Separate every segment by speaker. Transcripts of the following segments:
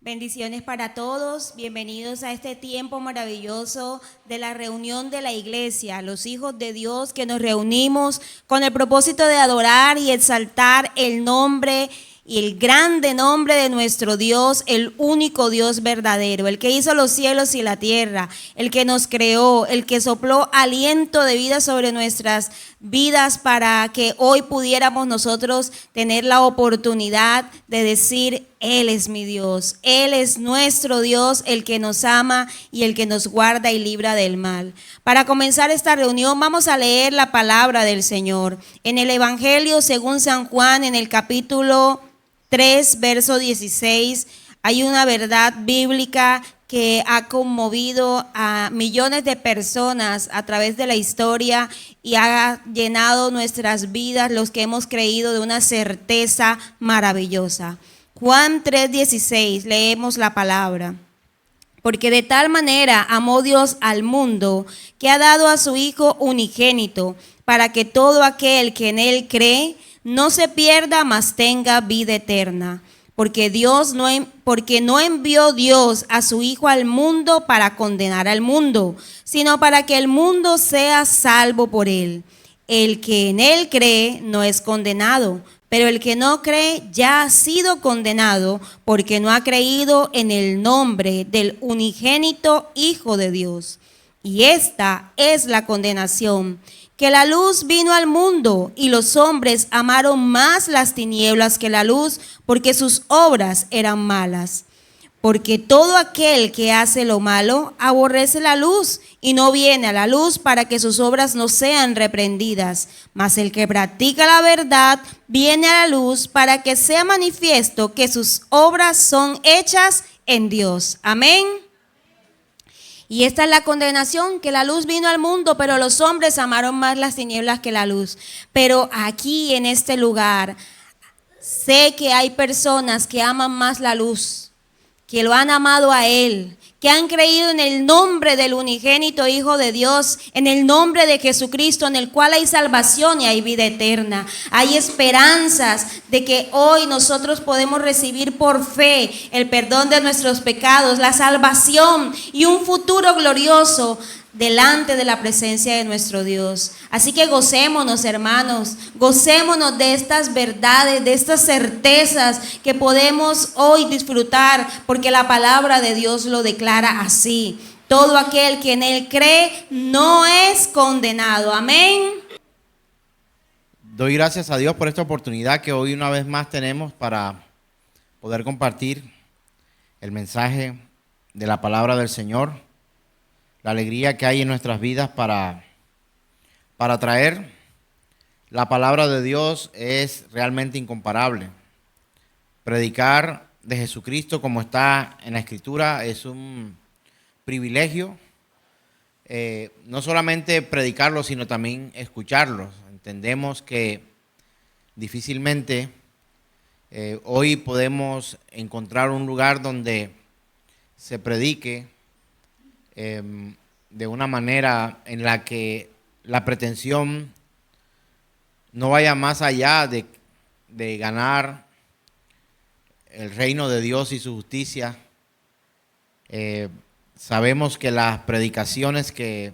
Speaker 1: Bendiciones para todos, bienvenidos a este tiempo maravilloso de la reunión de la iglesia, los hijos de Dios que nos reunimos con el propósito de adorar y exaltar el nombre y el grande nombre de nuestro Dios, el único Dios verdadero, el que hizo los cielos y la tierra, el que nos creó, el que sopló aliento de vida sobre nuestras vidas para que hoy pudiéramos nosotros tener la oportunidad de decir: Él es mi Dios, Él es nuestro Dios, el que nos ama y el que nos guarda y libra del mal. Para comenzar esta reunión vamos a leer la palabra del Señor en el Evangelio según San Juan, en el capítulo 3, verso 16, hay una verdad bíblica que ha conmovido a millones de personas a través de la historia y ha llenado nuestras vidas, los que hemos creído, de una certeza maravillosa. Juan 3:16, leemos la palabra. Porque de tal manera amó Dios al mundo, que ha dado a su Hijo unigénito, para que todo aquel que en Él cree no se pierda, mas tenga vida eterna. Porque no envió Dios a su Hijo al mundo para condenar al mundo, sino para que el mundo sea salvo por Él. El que en Él cree no es condenado, pero el que no cree ya ha sido condenado, porque no ha creído en el nombre del unigénito Hijo de Dios. Y esta es la condenación: que la luz vino al mundo y los hombres amaron más las tinieblas que la luz, porque sus obras eran malas. Porque todo aquel que hace lo malo aborrece la luz y no viene a la luz para que sus obras no sean reprendidas. Mas el que practica la verdad viene a la luz para que sea manifiesto que sus obras son hechas en Dios. Amén. Y esta es la condenación, que la luz vino al mundo, pero los hombres amaron más las tinieblas que la luz. Pero aquí en este lugar sé que hay personas que aman más la luz, que lo han amado a Él, que han creído en el nombre del unigénito Hijo de Dios, en el nombre de Jesucristo, en el cual hay salvación y hay vida eterna. Hay esperanzas de que hoy nosotros podemos recibir por fe el perdón de nuestros pecados, la salvación y un futuro glorioso delante de la presencia de nuestro Dios. Así que gocémonos, hermanos, gocémonos de estas verdades, de estas certezas que podemos hoy disfrutar, porque la palabra de Dios lo declara así: todo aquel que en Él cree no es condenado. Amén.
Speaker 2: Doy gracias a Dios por esta oportunidad que hoy una vez más tenemos para poder compartir el mensaje de la palabra del Señor, la alegría que hay en nuestras vidas para traer. La palabra de Dios es realmente incomparable. Predicar de Jesucristo como está en la Escritura es un privilegio. No solamente predicarlo, sino también escucharlo. Entendemos que difícilmente hoy podemos encontrar un lugar donde se predique de una manera en la que la pretensión no vaya más allá de ganar el reino de Dios y su justicia. Sabemos que las predicaciones que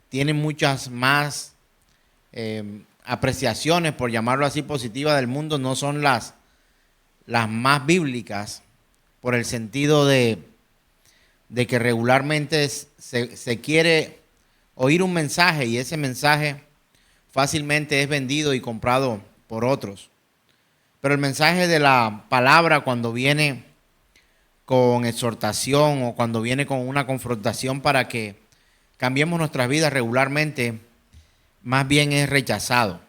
Speaker 2: tienen muchas más apreciaciones, por llamarlo así, positivas del mundo, no son las más bíblicas, por el sentido de que regularmente se quiere oír un mensaje y ese mensaje fácilmente es vendido y comprado por otros. Pero el mensaje de la palabra, cuando viene con exhortación o cuando viene con una confrontación para que cambiemos nuestras vidas, regularmente más bien es rechazado.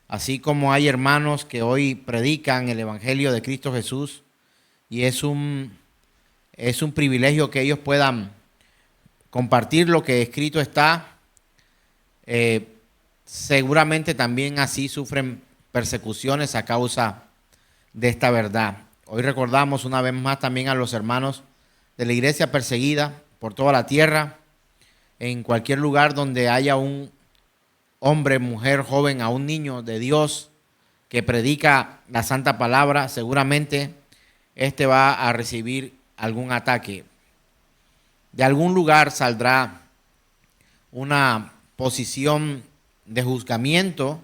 Speaker 2: Así como hay hermanos que hoy predican el Evangelio de Cristo Jesús y es un privilegio que ellos puedan compartir lo que escrito está. Seguramente también así sufren persecuciones a causa de esta verdad. Hoy recordamos una vez más también a los hermanos de la iglesia perseguida por toda la tierra. En cualquier lugar donde haya un hombre, mujer, joven, a un niño de Dios que predica la santa palabra, seguramente este va a recibir algún ataque. De algún lugar saldrá una posición de juzgamiento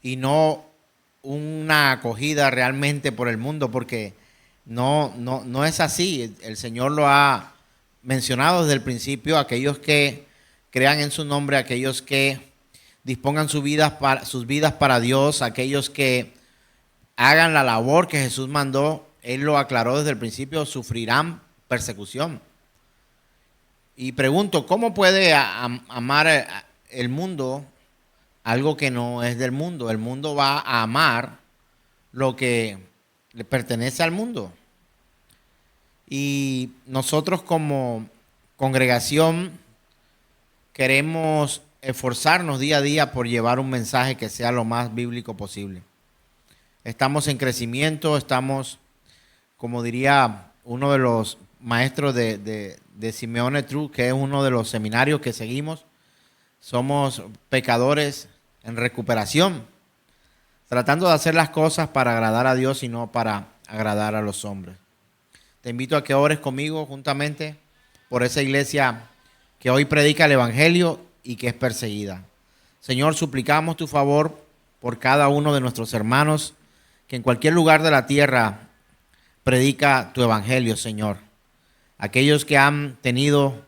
Speaker 2: y no una acogida realmente por el mundo, porque no es así. El Señor lo ha mencionado desde el principio: aquellos que crean en su nombre, aquellos que dispongan sus vidas para Dios, aquellos que hagan la labor que Jesús mandó, Él lo aclaró desde el principio, sufrirán persecución. Y pregunto, ¿cómo puede amar el mundo algo que no es del mundo? El mundo va a amar lo que le pertenece al mundo. Y nosotros como congregación queremos esforzarnos día a día por llevar un mensaje que sea lo más bíblico posible. Estamos en crecimiento, estamos, como diría uno de los maestros de Simeone True, que es uno de los seminarios que seguimos, somos pecadores en recuperación, tratando de hacer las cosas para agradar a Dios y no para agradar a los hombres. Te invito a que ores conmigo juntamente por esa iglesia que hoy predica el Evangelio y que es perseguida. Señor, suplicamos tu favor por cada uno de nuestros hermanos que en cualquier lugar de la tierra predica tu Evangelio, Señor. Aquellos que han tenido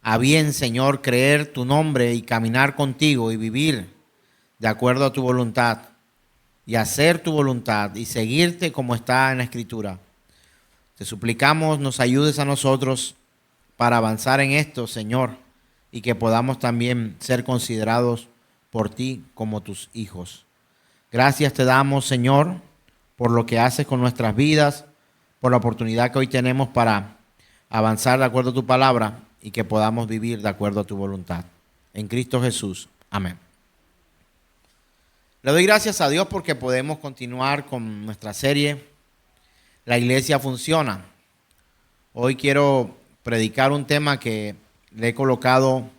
Speaker 2: a bien, Señor, creer tu nombre y caminar contigo y vivir de acuerdo a tu voluntad y hacer tu voluntad y seguirte como está en la Escritura. Te suplicamos nos ayudes a nosotros para avanzar en esto, Señor, y que podamos también ser considerados por ti como tus hijos. Gracias te damos, Señor, por lo que haces con nuestras vidas, por la oportunidad que hoy tenemos para avanzar de acuerdo a tu palabra y que podamos vivir de acuerdo a tu voluntad. En Cristo Jesús. Amén. Le doy gracias a Dios porque podemos continuar con nuestra serie La Iglesia Funciona. Hoy quiero predicar un tema que le he colocado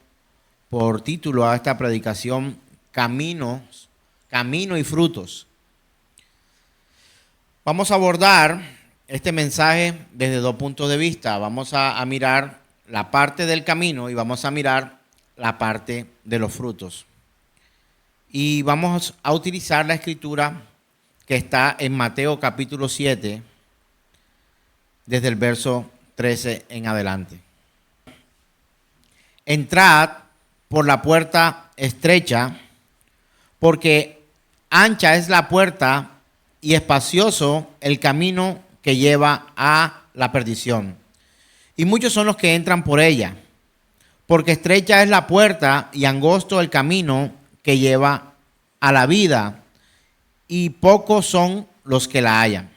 Speaker 2: por título a esta predicación: camino y frutos. Vamos a abordar este mensaje desde dos puntos de vista. Vamos a mirar la parte del camino y vamos a mirar la parte de los frutos. Y vamos a utilizar la escritura que está en Mateo capítulo 7, desde el verso 13 en adelante. Entrad por la puerta estrecha, porque ancha es la puerta y espacioso el camino que lleva a la perdición, y muchos son los que entran por ella, porque estrecha es la puerta y angosto el camino que lleva a la vida, y pocos son los que la hallan.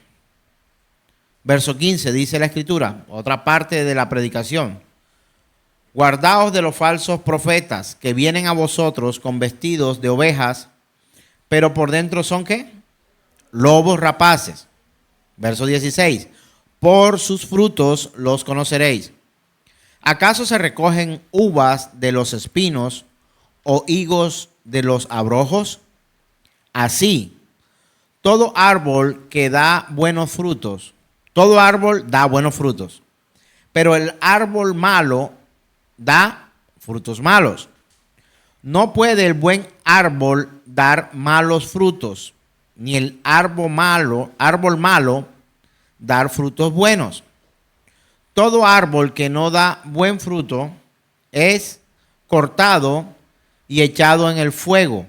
Speaker 2: Verso 15 dice la escritura, otra parte de la predicación: guardaos de los falsos profetas que vienen a vosotros con vestidos de ovejas, pero por dentro son ¿qué? Lobos rapaces. Verso 16, por sus frutos los conoceréis. ¿Acaso se recogen uvas de los espinos o higos de los abrojos? Así, todo árbol que da buenos frutos, todo árbol da buenos frutos, pero el árbol malo da frutos malos. No puede el buen árbol dar malos frutos, ni el árbol malo dar frutos buenos. Todo árbol que no da buen fruto es cortado y echado en el fuego.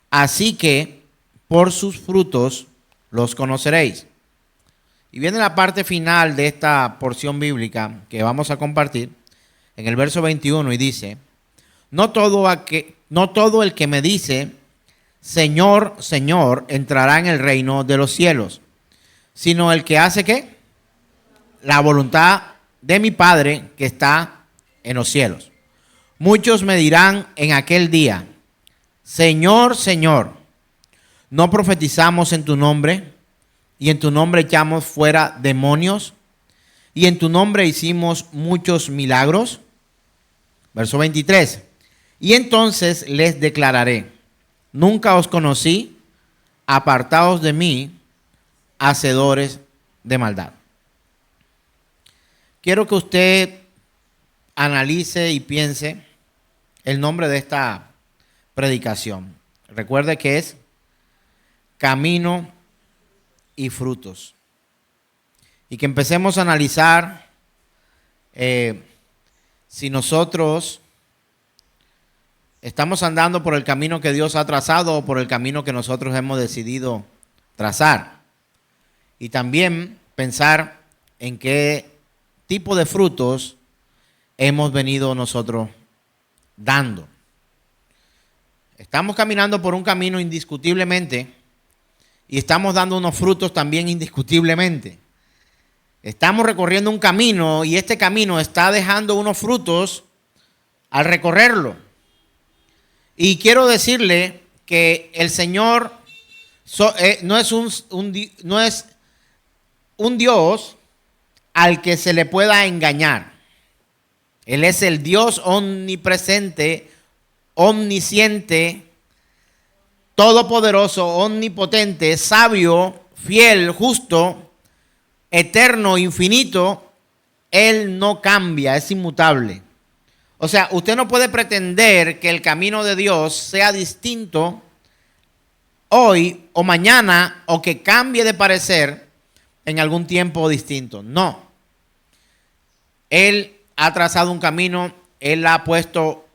Speaker 2: Así que por sus frutos los conoceréis. Y viene la parte final de esta porción bíblica que vamos a compartir en el verso 21 y dice: no todo el que me dice Señor, Señor, entrará en el reino de los cielos, sino el que hace ¿qué? La voluntad de mi Padre que está en los cielos. Muchos me dirán en aquel día: Señor, Señor, ¿no profetizamos en tu nombre? Y en tu nombre echamos fuera demonios, y en tu nombre hicimos muchos milagros. Verso 23. Y entonces les declararé: nunca os conocí, apartaos de mí, hacedores de maldad. quiero que usted analice y piense el nombre de esta predicación. Recuerde que es Camino y Frutos. Y que empecemos a analizar si nosotros estamos andando por el camino que Dios ha trazado o por el camino que nosotros hemos decidido trazar. Y también pensar en qué tipo de frutos hemos venido nosotros dando. Estamos caminando por un camino indiscutiblemente y estamos dando unos frutos también indiscutiblemente. Estamos recorriendo un camino y este camino está dejando unos frutos al recorrerlo. Y quiero decirle que el Señor no es un Dios al que se le pueda engañar. Él es el Dios omnipresente, omnisciente, todopoderoso, omnipotente, sabio, fiel, justo, eterno, infinito. Él no cambia, es inmutable. O sea, usted no puede pretender que el camino de Dios sea distinto hoy o mañana o que cambie de parecer en algún tiempo distinto. No. Él ha trazado un camino, Él ha puesto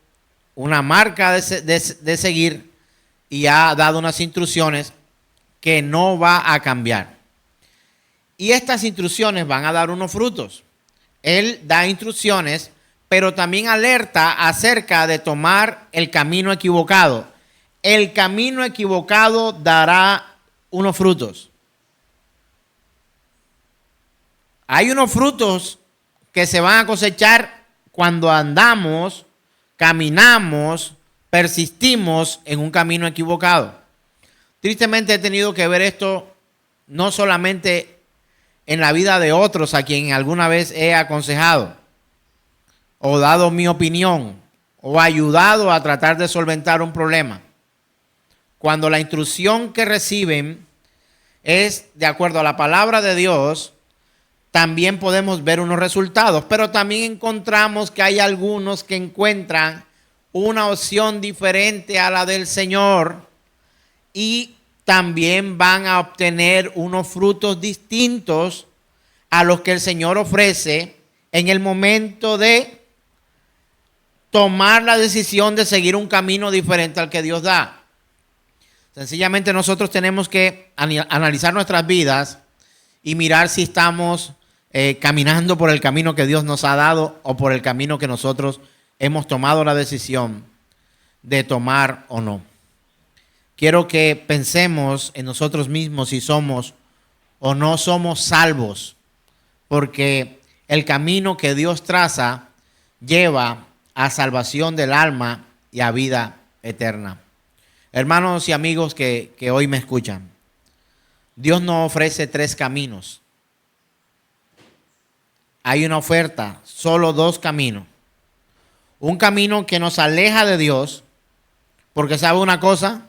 Speaker 2: una marca de seguir y ha dado unas instrucciones que no va a cambiar. Y estas instrucciones van a dar unos frutos. Él da instrucciones, pero también alerta acerca de tomar el camino equivocado. El camino equivocado dará unos frutos. Hay unos frutos que se van a cosechar cuando andamos, caminamos, persistimos en un camino equivocado. Tristemente he tenido que ver esto no solamente en la vida de otros a quien alguna vez he aconsejado o dado mi opinión o ayudado a tratar de solventar un problema. Cuando la instrucción que reciben es de acuerdo a la palabra de Dios, también podemos ver unos resultados, pero también encontramos que hay algunos que encuentran una opción diferente a la del Señor y también van a obtener unos frutos distintos a los que el Señor ofrece en el momento de tomar la decisión de seguir un camino diferente al que Dios da. Sencillamente nosotros tenemos que analizar nuestras vidas y mirar si estamos caminando por el camino que Dios nos ha dado o por el camino que nosotros hemos tomado la decisión de tomar o no. Quiero que pensemos en nosotros mismos si somos o no somos salvos, porque el camino que Dios traza lleva a salvación del alma y a vida eterna. Hermanos y amigos que hoy me escuchan, Dios nos ofrece 3 caminos. Hay una oferta, solo 2 caminos. Un camino que nos aleja de Dios, porque sabe una cosa,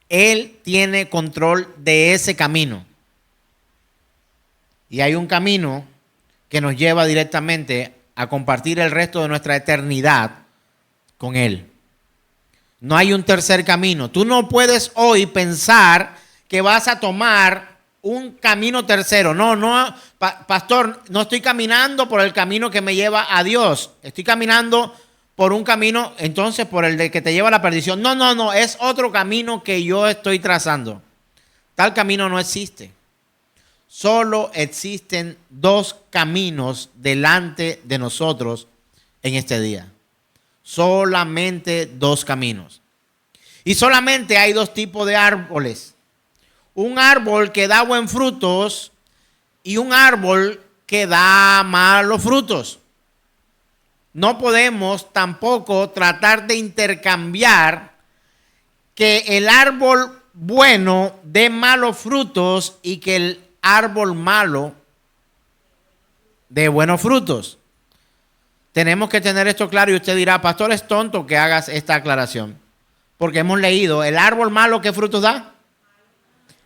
Speaker 2: Él tiene control de ese camino. Y hay un camino que nos lleva directamente a compartir el resto de nuestra eternidad con Él. No hay un tercer camino. Tú no puedes hoy pensar que vas a tomar un camino tercero. No, pastor, no estoy caminando por el camino que me lleva a Dios. Estoy caminando por un camino, entonces, por el de que te lleva a la perdición. No, es otro camino que yo estoy trazando. Tal camino no existe. Solo existen 2 caminos delante de nosotros en este día. Solamente 2 caminos. Y solamente hay 2 tipos de árboles. Un árbol que da buen frutos y un árbol que da malos frutos. No podemos tampoco tratar de intercambiar que el árbol bueno dé malos frutos y que el árbol malo dé buenos frutos. Tenemos que tener esto claro y usted dirá, pastor, es tonto que hagas esta aclaración. Porque hemos leído, el árbol malo, ¿qué frutos da?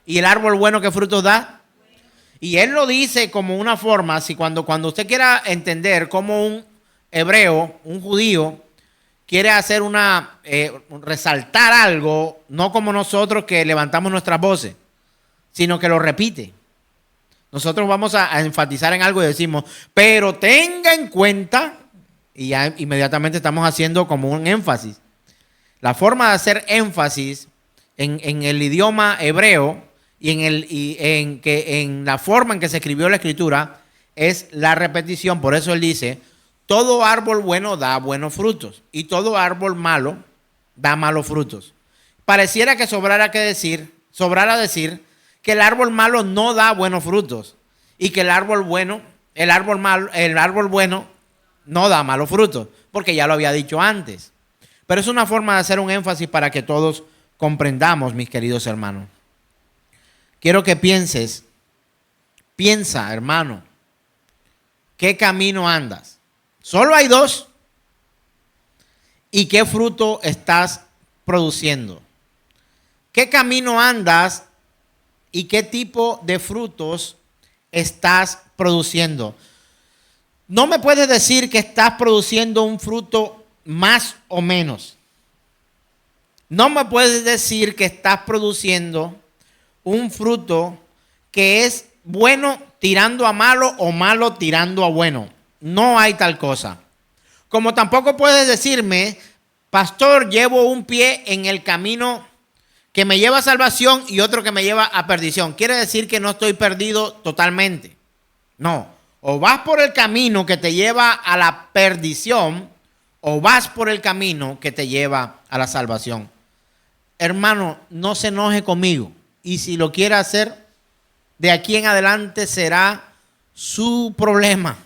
Speaker 2: Y el árbol bueno, ¿qué frutos da? Y él lo dice como una forma, si cuando usted quiera entender cómo un hebreo, un judío, quiere hacer resaltar algo, no como nosotros que levantamos nuestras voces, sino que lo repite. Nosotros vamos a enfatizar en algo y decimos, pero tenga en cuenta, y ya inmediatamente estamos haciendo como un énfasis. La forma de hacer énfasis en el idioma hebreo y en la forma en que se escribió la escritura es la repetición. Por eso él dice, todo árbol bueno da buenos frutos y todo árbol malo da malos frutos. Pareciera que sobrara decir que el árbol malo no da buenos frutos y que el árbol bueno no da malos frutos, porque ya lo había dicho antes. Pero es una forma de hacer un énfasis para que todos comprendamos, mis queridos hermanos. Quiero que piensa, hermano, ¿qué camino andas? Solo hay dos. ¿Y qué fruto estás produciendo? ¿Qué camino andas y qué tipo de frutos estás produciendo? No me puedes decir que estás produciendo un fruto más o menos. No me puedes decir que estás produciendo un fruto que es bueno tirando a malo o malo tirando a bueno. No hay tal cosa. Como tampoco puedes decirme, pastor, llevo un pie en el camino que me lleva a salvación y otro que me lleva a perdición. Quiere decir que no estoy perdido totalmente. No. O vas por el camino que te lleva a la perdición o vas por el camino que te lleva a la salvación. Hermano, no se enoje conmigo. Y si lo quiere hacer, de aquí en adelante será su problema.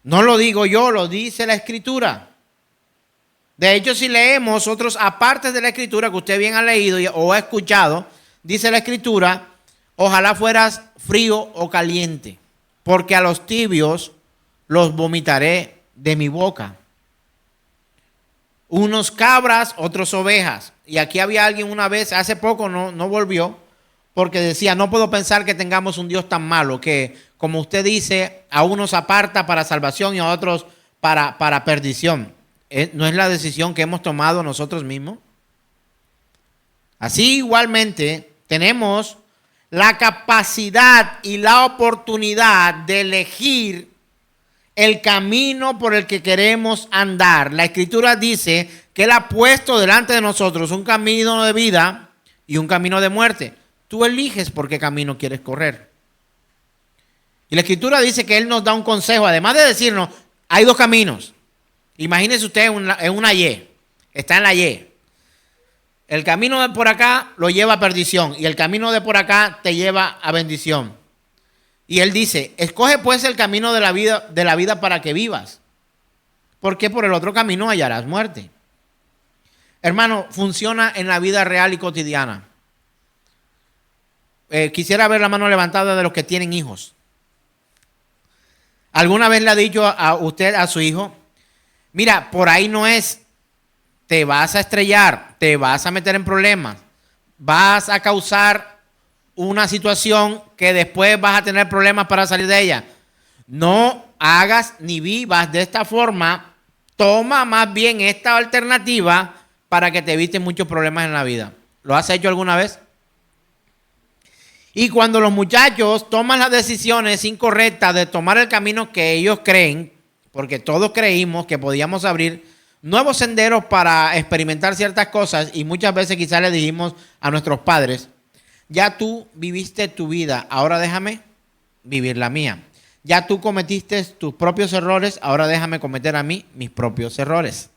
Speaker 2: No lo digo yo, lo dice la Escritura. De hecho, si leemos otros aparte de la Escritura que usted bien ha leído o ha escuchado, dice la Escritura, ojalá fueras frío o caliente, porque a los tibios los vomitaré de mi boca. Unos cabras, otros ovejas. Y aquí había alguien una vez, hace poco no volvió, porque decía, no puedo pensar que tengamos un Dios tan malo, que como usted dice, a unos aparta para salvación y a otros para perdición. ¿No es la decisión que hemos tomado nosotros mismos? Así igualmente tenemos la capacidad y la oportunidad de elegir el camino por el que queremos andar. La Escritura dice que Él ha puesto delante de nosotros un camino de vida y un camino de muerte. Tú eliges por qué camino quieres correr. Y la Escritura dice que Él nos da un consejo, además de decirnos, hay dos caminos. Imagínese usted en una Y, está en la Y. El camino de por acá lo lleva a perdición y el camino de por acá te lleva a bendición. Y él dice, escoge pues el camino de la vida para que vivas, porque por el otro camino hallarás muerte. Hermano, funciona en la vida real y cotidiana. Quisiera ver la mano levantada de los que tienen hijos. ¿Alguna vez le ha dicho a usted, a su hijo, mira, por ahí no es, te vas a estrellar, te vas a meter en problemas, vas a causar una situación que después vas a tener problemas para salir de ella? No hagas ni vivas de esta forma, toma más bien esta alternativa para que te evites muchos problemas en la vida. ¿Lo has hecho alguna vez? Y cuando los muchachos toman las decisiones incorrectas de tomar el camino que ellos creen, porque todos creímos que podíamos abrir nuevos senderos para experimentar ciertas cosas y muchas veces quizás le dijimos a nuestros padres, ya tú viviste tu vida, ahora déjame vivir la mía. Ya tú cometiste tus propios errores, ahora déjame cometer a mí mis propios errores.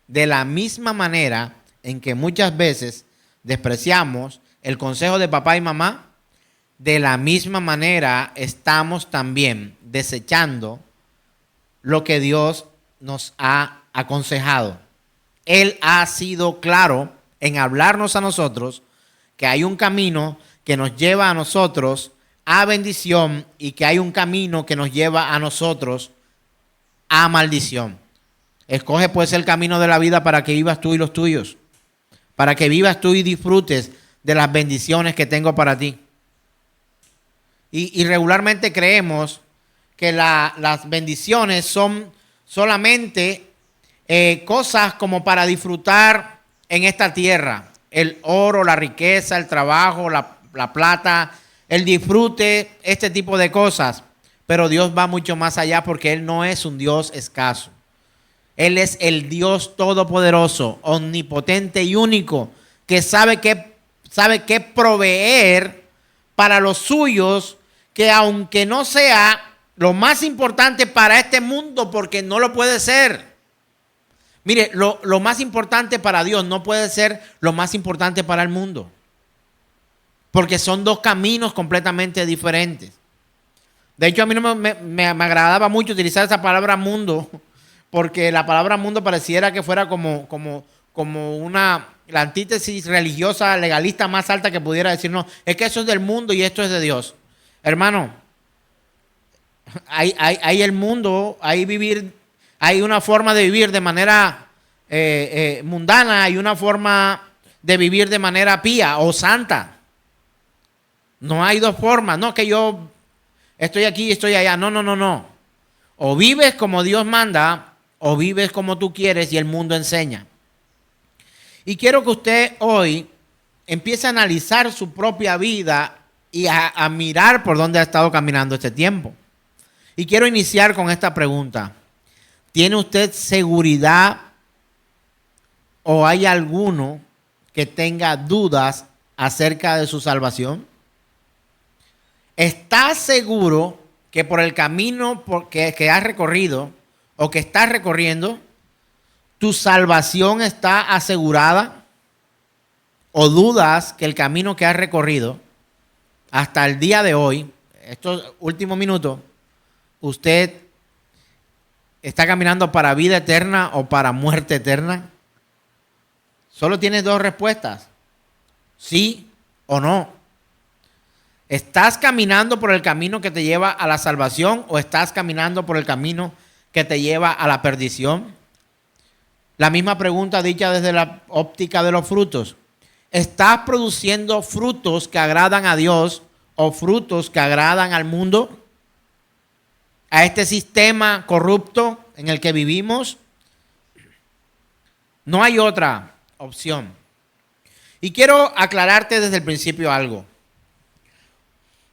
Speaker 2: De la misma manera en que muchas veces despreciamos el consejo de papá y mamá, de la misma manera estamos también desechando lo que Dios nos ha aconsejado. Él ha sido claro en hablarnos a nosotros que hay un camino que nos lleva a nosotros a bendición y que hay un camino que nos lleva a nosotros a maldición. Escoge pues el camino de la vida para que vivas tú y los tuyos, para que vivas tú y disfrutes de las bendiciones que tengo para ti. Y regularmente creemos que las bendiciones son solamente cosas como para disfrutar en esta tierra. El oro, la riqueza, el trabajo, la plata, el disfrute, este tipo de cosas. Pero Dios va mucho más allá porque Él no es un Dios escaso. Él es el Dios todopoderoso, omnipotente y único, que sabe qué proveer para los suyos, que aunque no sea lo más importante para este mundo, porque no lo puede ser. Mire, lo más importante para Dios no puede ser lo más importante para el mundo, porque son dos caminos completamente diferentes. De hecho, a mí no me agradaba mucho utilizar esa palabra mundo, porque la palabra mundo pareciera que fuera como la antítesis religiosa, legalista más alta que pudiera decir, no, es que eso es del mundo y esto es de Dios. Hermano, hay el mundo, hay una forma de vivir de manera mundana, hay una forma de vivir de manera pía o santa. No hay dos formas, no que yo estoy aquí y estoy allá, no. O vives como Dios manda, o vives como tú quieres y el mundo enseña. Y quiero que usted hoy empiece a analizar su propia vida y a mirar por dónde ha estado caminando este tiempo. Y quiero iniciar con esta pregunta. ¿Tiene usted seguridad o hay alguno que tenga dudas acerca de su salvación? ¿Estás seguro que por el camino que has recorrido o que estás recorriendo, tu salvación está asegurada? ¿O dudas que el camino que has recorrido hasta el día de hoy, estos últimos minutos, usted está caminando para vida eterna o para muerte eterna? Solo tienes dos respuestas, sí o no. ¿Estás caminando por el camino que te lleva a la salvación o estás caminando por el camino que te lleva a la perdición? La misma pregunta dicha desde la óptica de los frutos. ¿Estás produciendo frutos que agradan a Dios o frutos que agradan al mundo? ¿A este sistema corrupto en el que vivimos? No hay otra opción. Y quiero aclararte desde el principio algo.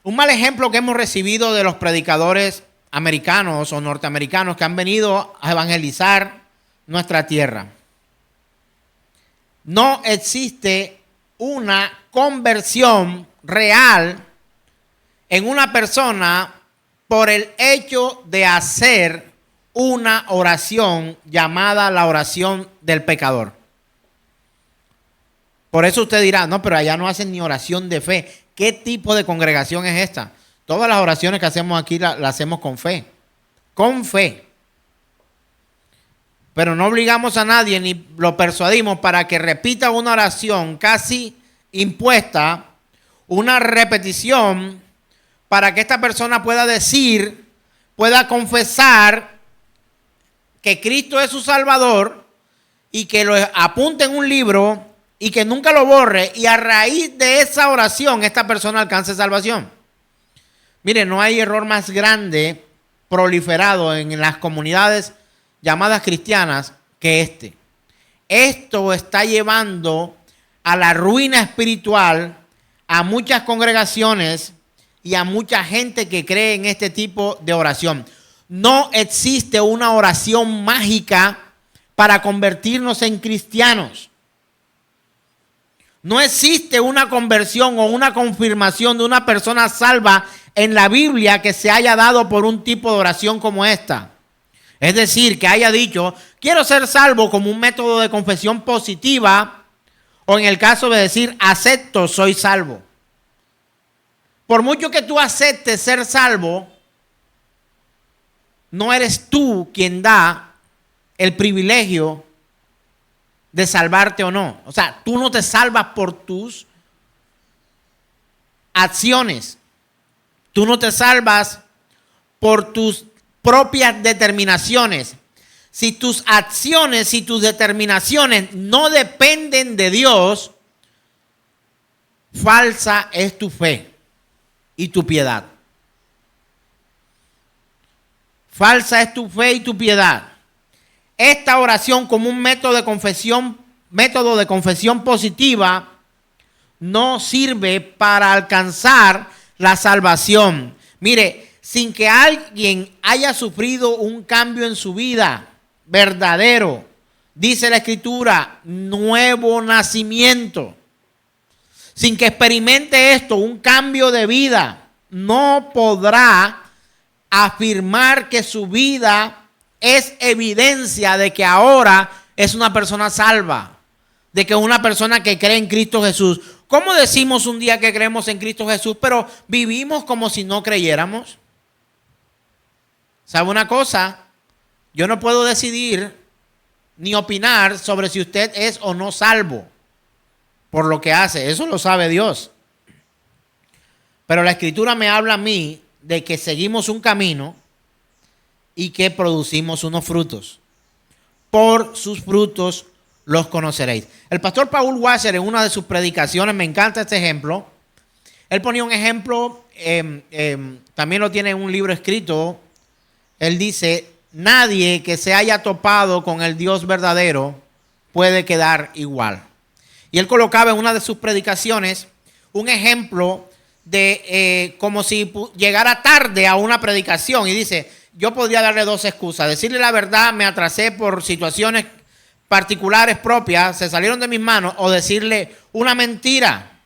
Speaker 2: Un mal ejemplo que hemos recibido de los predicadores americanos o norteamericanos que han venido a evangelizar nuestra tierra. No existe una conversión real en una persona por el hecho de hacer una oración llamada la oración del pecador. Por eso usted dirá, no, pero allá no hacen ni oración de fe. ¿Qué tipo de congregación es esta? Todas las oraciones que hacemos aquí las hacemos con fe. Con fe. Pero no obligamos a nadie ni lo persuadimos para que repita una oración casi impuesta, una repetición, para que esta persona pueda decir, pueda confesar que Cristo es su Salvador y que lo apunte en un libro y que nunca lo borre, y a raíz de esa oración esta persona alcance salvación. Mire, no hay error más grande proliferado en las comunidades llamadas cristianas que este. Esto está llevando a la ruina espiritual a muchas congregaciones y a mucha gente que cree en este tipo de oración. No existe una oración mágica para convertirnos en cristianos. No existe una conversión o una confirmación de una persona salva en la Biblia que se haya dado por un tipo de oración como esta. Es decir, que haya dicho, quiero ser salvo como un método de confesión positiva, o en el caso de decir, acepto, soy salvo. Por mucho que tú aceptes ser salvo, no eres tú quien da el privilegio de salvarte o no. O sea, tú no te salvas por tus acciones. Tú no te salvas por tus propias determinaciones. Si tus acciones y tus determinaciones no dependen de Dios, falsa es tu fe y tu piedad. falsa es tu fe y tu piedad. Esta oración como un método de confesión positiva no sirve para alcanzar la salvación. Mire, sin que alguien haya sufrido un cambio en su vida verdadero, dice la Escritura, nuevo nacimiento, sin que experimente esto, un cambio de vida, no podrá afirmar que su vida es evidencia de que ahora es una persona salva, de que es una persona que cree en Cristo Jesús. ¿Cómo decimos un día que creemos en Cristo Jesús, pero vivimos como si no creyéramos? ¿Sabe una cosa? Yo no puedo decidir ni opinar sobre si usted es o no salvo por lo que hace. Eso lo sabe Dios. Pero la Escritura me habla a mí de que seguimos un camino y que producimos unos frutos. Por sus frutos los conoceréis. El pastor Paul Washer, en una de sus predicaciones, me encanta este ejemplo. Él ponía un ejemplo, también lo tiene en un libro escrito. Él dice: nadie que se haya topado con el Dios verdadero puede quedar igual. Y él colocaba en una de sus predicaciones un ejemplo de como si llegara tarde a una predicación. Y dice: yo podría darle dos excusas. Decirle la verdad, me atrasé por situaciones particulares propias, se salieron de mis manos, o decirle una mentira.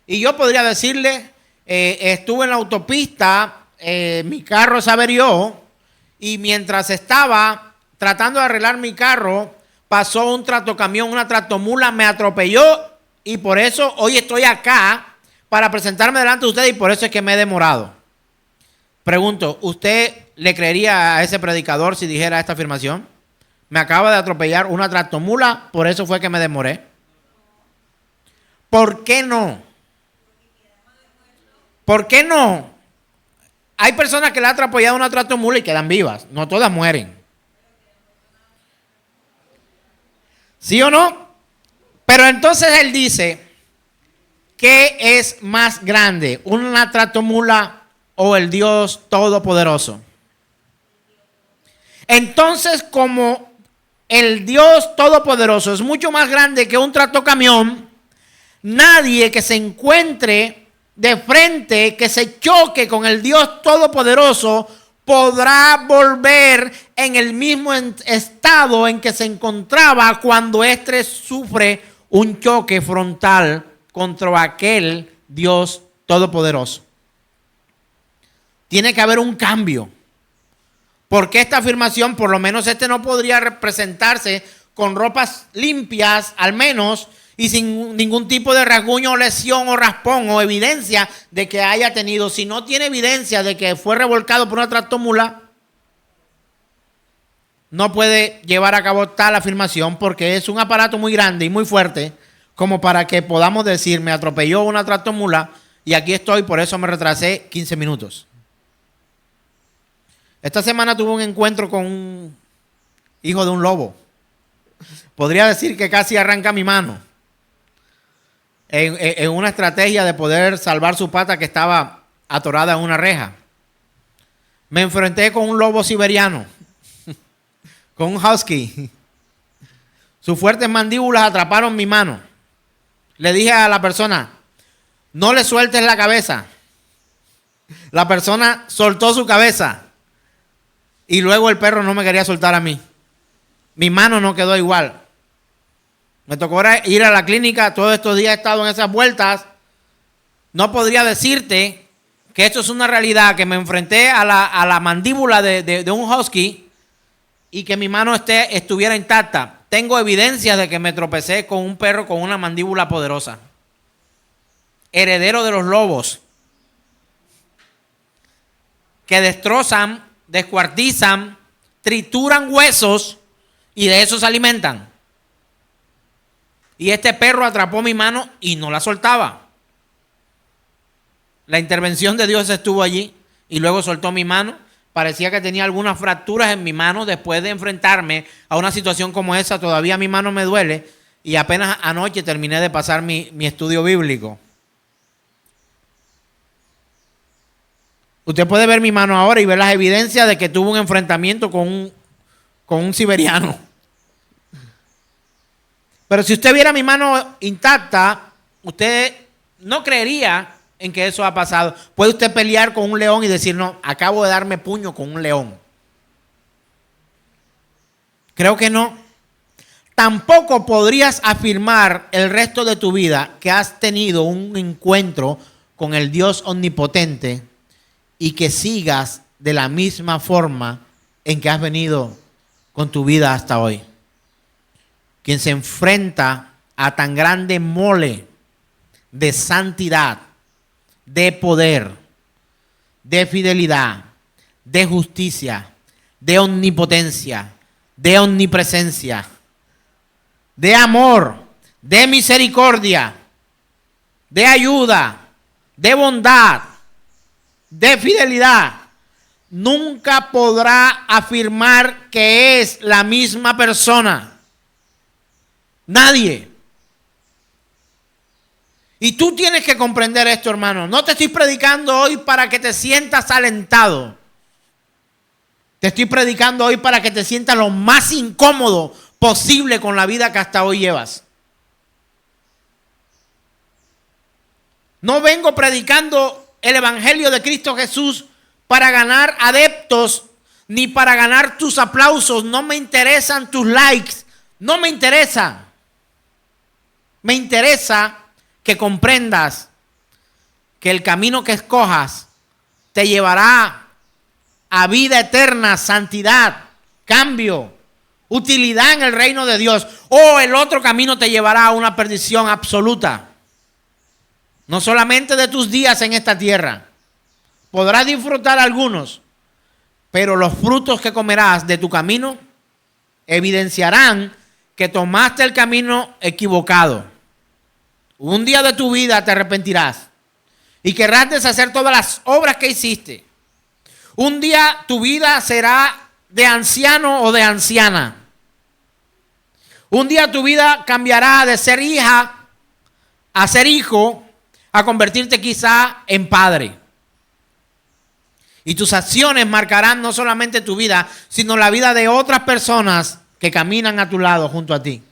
Speaker 2: Y yo podría decirle, estuve en la autopista, mi carro se averió, y mientras estaba tratando de arreglar mi carro, pasó un tractocamión, una tractomula, me atropelló, y por eso hoy estoy acá para presentarme delante de ustedes, y por eso es que me he demorado. Pregunto, ¿usted le creería a ese predicador si dijera esta afirmación? Me acaba de atropellar una tractomula, por eso fue que me demoré. ¿Por qué no? ¿Por qué no? Hay personas que le han atropellado una tractomula y quedan vivas. No todas mueren. ¿Sí o no? Pero entonces él dice, ¿qué es más grande? ¿Una tractomula o el Dios Todopoderoso? Entonces, como el Dios Todopoderoso es mucho más grande que un tractocamión, nadie que se encuentre de frente, que se choque con el Dios Todopoderoso, podrá volver en el mismo estado en que se encontraba cuando éste sufre un choque frontal contra aquel Dios Todopoderoso. Tiene que haber un cambio. Porque esta afirmación, por lo menos no podría representarse con ropas limpias, al menos, y sin ningún tipo de rasguño o lesión o raspón o evidencia de que haya tenido. Si no tiene evidencia de que fue revolcado por una tractomula, no puede llevar a cabo tal afirmación, porque es un aparato muy grande y muy fuerte como para que podamos decir: me atropelló una tractomula y aquí estoy, por eso me retrasé 15 minutos. Esta semana tuve un encuentro con un hijo de un lobo. Podría decir que casi arranca mi mano en una estrategia de poder salvar su pata que estaba atorada en una reja. Me enfrenté con un lobo siberiano, con un husky. Sus fuertes mandíbulas atraparon mi mano. Le dije a la persona: no le sueltes la cabeza. La persona soltó su cabeza. Y luego el perro no me quería soltar a mí. Mi mano no quedó igual. Me tocó ir a la clínica. Todos estos días he estado en esas vueltas. No podría decirte que esto es una realidad, que me enfrenté a la mandíbula de un husky y que mi mano estuviera intacta. Tengo evidencia de que me tropecé con un perro con una mandíbula poderosa. Heredero de los lobos. Que destrozan, descuartizan, trituran huesos y de eso se alimentan. Y este perro atrapó mi mano y no la soltaba. La intervención de Dios estuvo allí y luego soltó mi mano. Parecía que tenía algunas fracturas en mi mano después de enfrentarme a una situación como esa. Todavía mi mano me duele y apenas anoche terminé de pasar mi estudio bíblico. Usted puede ver mi mano ahora y ver las evidencias de que tuvo un enfrentamiento con un siberiano. Pero si usted viera mi mano intacta, usted no creería en que eso ha pasado. Puede usted pelear con un león y decir, no, acabo de darme puño con un león. Creo que no. Tampoco podrías afirmar el resto de tu vida que has tenido un encuentro con el Dios omnipotente y que sigas de la misma forma en que has venido con tu vida hasta hoy. Quien se enfrenta a tan grande mole de santidad, de poder, de fidelidad, de justicia, de omnipotencia, de omnipresencia, de amor, de misericordia, de ayuda, de bondad, de fidelidad, nunca podrá afirmar que es la misma persona. Nadie. Y tú tienes que comprender esto, hermano. No te estoy predicando hoy para que te sientas alentado. Te estoy predicando hoy para que te sientas lo más incómodo posible con la vida que hasta hoy llevas. No vengo predicando el evangelio de Cristo Jesús para ganar adeptos ni para ganar tus aplausos. No me interesan tus likes. No me interesa. Me interesa que comprendas que el camino que escojas te llevará a vida eterna, santidad, cambio, utilidad en el reino de Dios. O el otro camino te llevará a una perdición absoluta. No solamente de tus días en esta tierra. Podrás disfrutar algunos, pero los frutos que comerás de tu camino evidenciarán que tomaste el camino equivocado. Un día de tu vida te arrepentirás y querrás deshacer todas las obras que hiciste. Un día tu vida será de anciano o de anciana. Un día tu vida cambiará de ser hija a ser hijo, a convertirte quizá en padre. Y tus acciones marcarán no solamente tu vida, sino la vida de otras personas que caminan a tu lado junto a ti.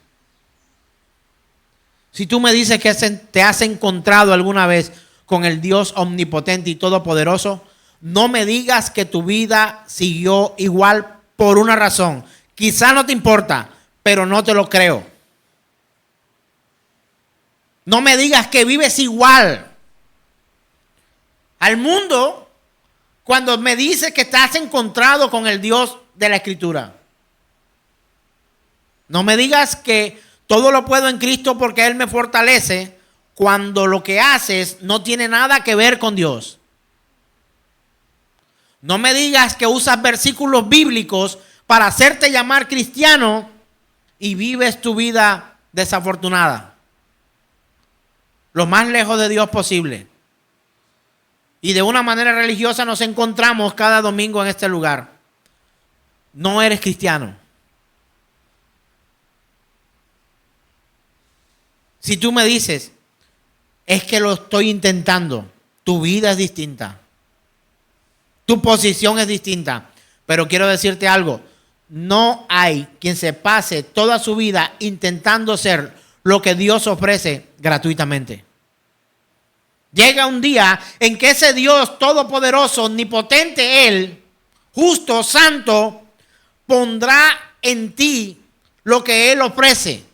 Speaker 2: Si tú me dices que te has encontrado alguna vez con el Dios omnipotente y todopoderoso, no me digas que tu vida siguió igual por una razón. Quizá no te importa, pero no te lo creo. No me digas que vives igual al mundo cuando me dices que te has encontrado con el Dios de la Escritura. No me digas que todo lo puedo en Cristo porque Él me fortalece cuando lo que haces no tiene nada que ver con Dios. No me digas que usas versículos bíblicos para hacerte llamar cristiano y vives tu vida desafortunada. Lo más lejos de Dios posible. Y de una manera religiosa nos encontramos cada domingo en este lugar. No eres cristiano. Si tú me dices, es que lo estoy intentando, tu vida es distinta. Tu posición es distinta. Pero quiero decirte algo, no hay quien se pase toda su vida intentando ser lo que Dios ofrece gratuitamente. Llega un día en que ese Dios todopoderoso, omnipotente Él, justo, santo, pondrá en ti lo que Él ofrece.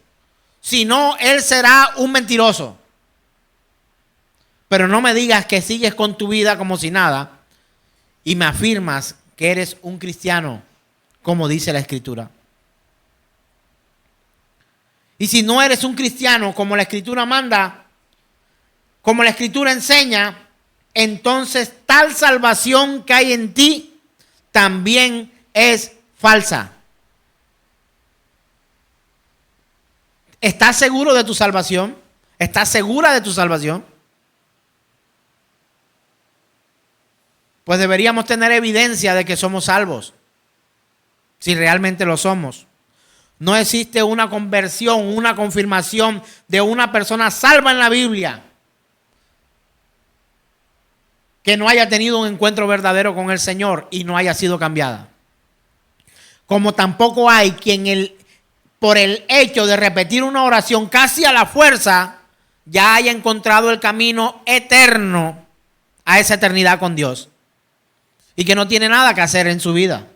Speaker 2: Si no, Él será un mentiroso. Pero no me digas que sigues con tu vida como si nada y me afirmas que eres un cristiano, como dice la Escritura. Y si no eres un cristiano como la Escritura manda, como la Escritura enseña, entonces tal salvación que hay en ti también es falsa. ¿Estás seguro de tu salvación? ¿Estás segura de tu salvación? Pues deberíamos tener evidencia de que somos salvos, si realmente lo somos. No existe una conversión, una confirmación de una persona salva en la Biblia. que no haya tenido un encuentro verdadero con el Señor y no haya sido cambiada. Como tampoco hay quien por el hecho de repetir una oración casi a la fuerza ya haya encontrado el camino eterno a esa eternidad con Dios y que no tiene nada que hacer en su vida.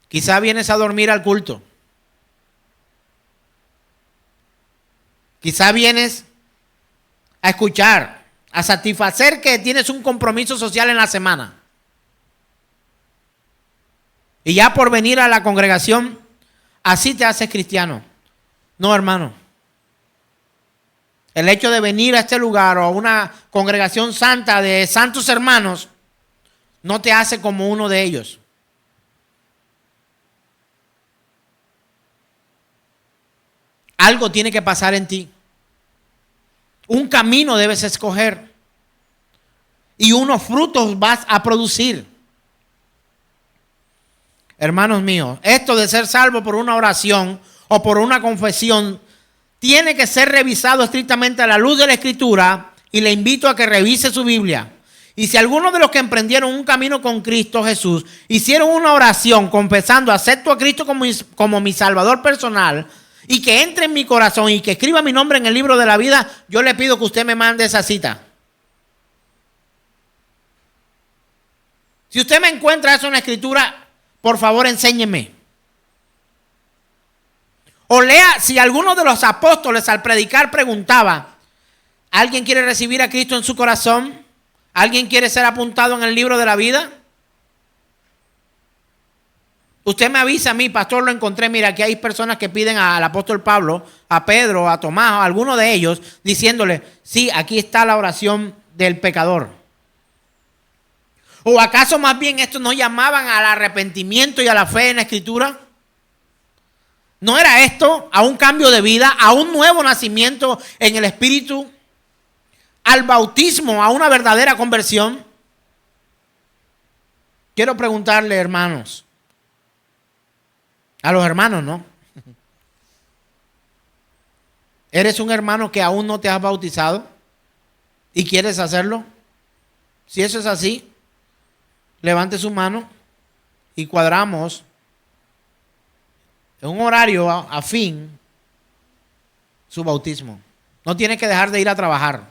Speaker 2: Quizá vienes a dormir al culto. Quizá vienes a escuchar, a satisfacer que tienes un compromiso social en la semana. Y ya por venir a la congregación, así te haces cristiano. No, hermano. El hecho de venir a este lugar o a una congregación santa de santos hermanos no te hace como uno de ellos. Algo tiene que pasar en ti. Un camino debes escoger. Y unos frutos vas a producir. Hermanos míos, esto de ser salvo por una oración o por una confesión tiene que ser revisado estrictamente a la luz de la Escritura, y le invito a que revise su Biblia. Y si algunos de los que emprendieron un camino con Cristo Jesús hicieron una oración confesando acepto a Cristo como mi Salvador personal y que entre en mi corazón y que escriba mi nombre en el libro de la vida, yo le pido que usted me mande esa cita. Si usted me encuentra eso en la Escritura, por favor enséñeme. O lea, si alguno de los apóstoles al predicar preguntaba, ¿alguien quiere recibir a Cristo en su corazón? ¿Alguien quiere ser apuntado en el libro de la vida? Usted me avisa a mí, pastor, lo encontré. Mira, aquí hay personas que piden al apóstol Pablo, a Pedro, a Tomás, a alguno de ellos, diciéndole, sí, aquí está la oración del pecador. ¿O acaso más bien estos no llamaban al arrepentimiento y a la fe en la Escritura? ¿No era esto a un cambio de vida, a un nuevo nacimiento en el Espíritu, al bautismo, a una verdadera conversión? Quiero preguntarle, hermanos, a los hermanos, ¿no? ¿Eres un hermano que aún no te has bautizado y quieres hacerlo? Si eso es así, levante su mano y cuadramos en un horario afín su bautismo. No tienes que dejar de ir a trabajar.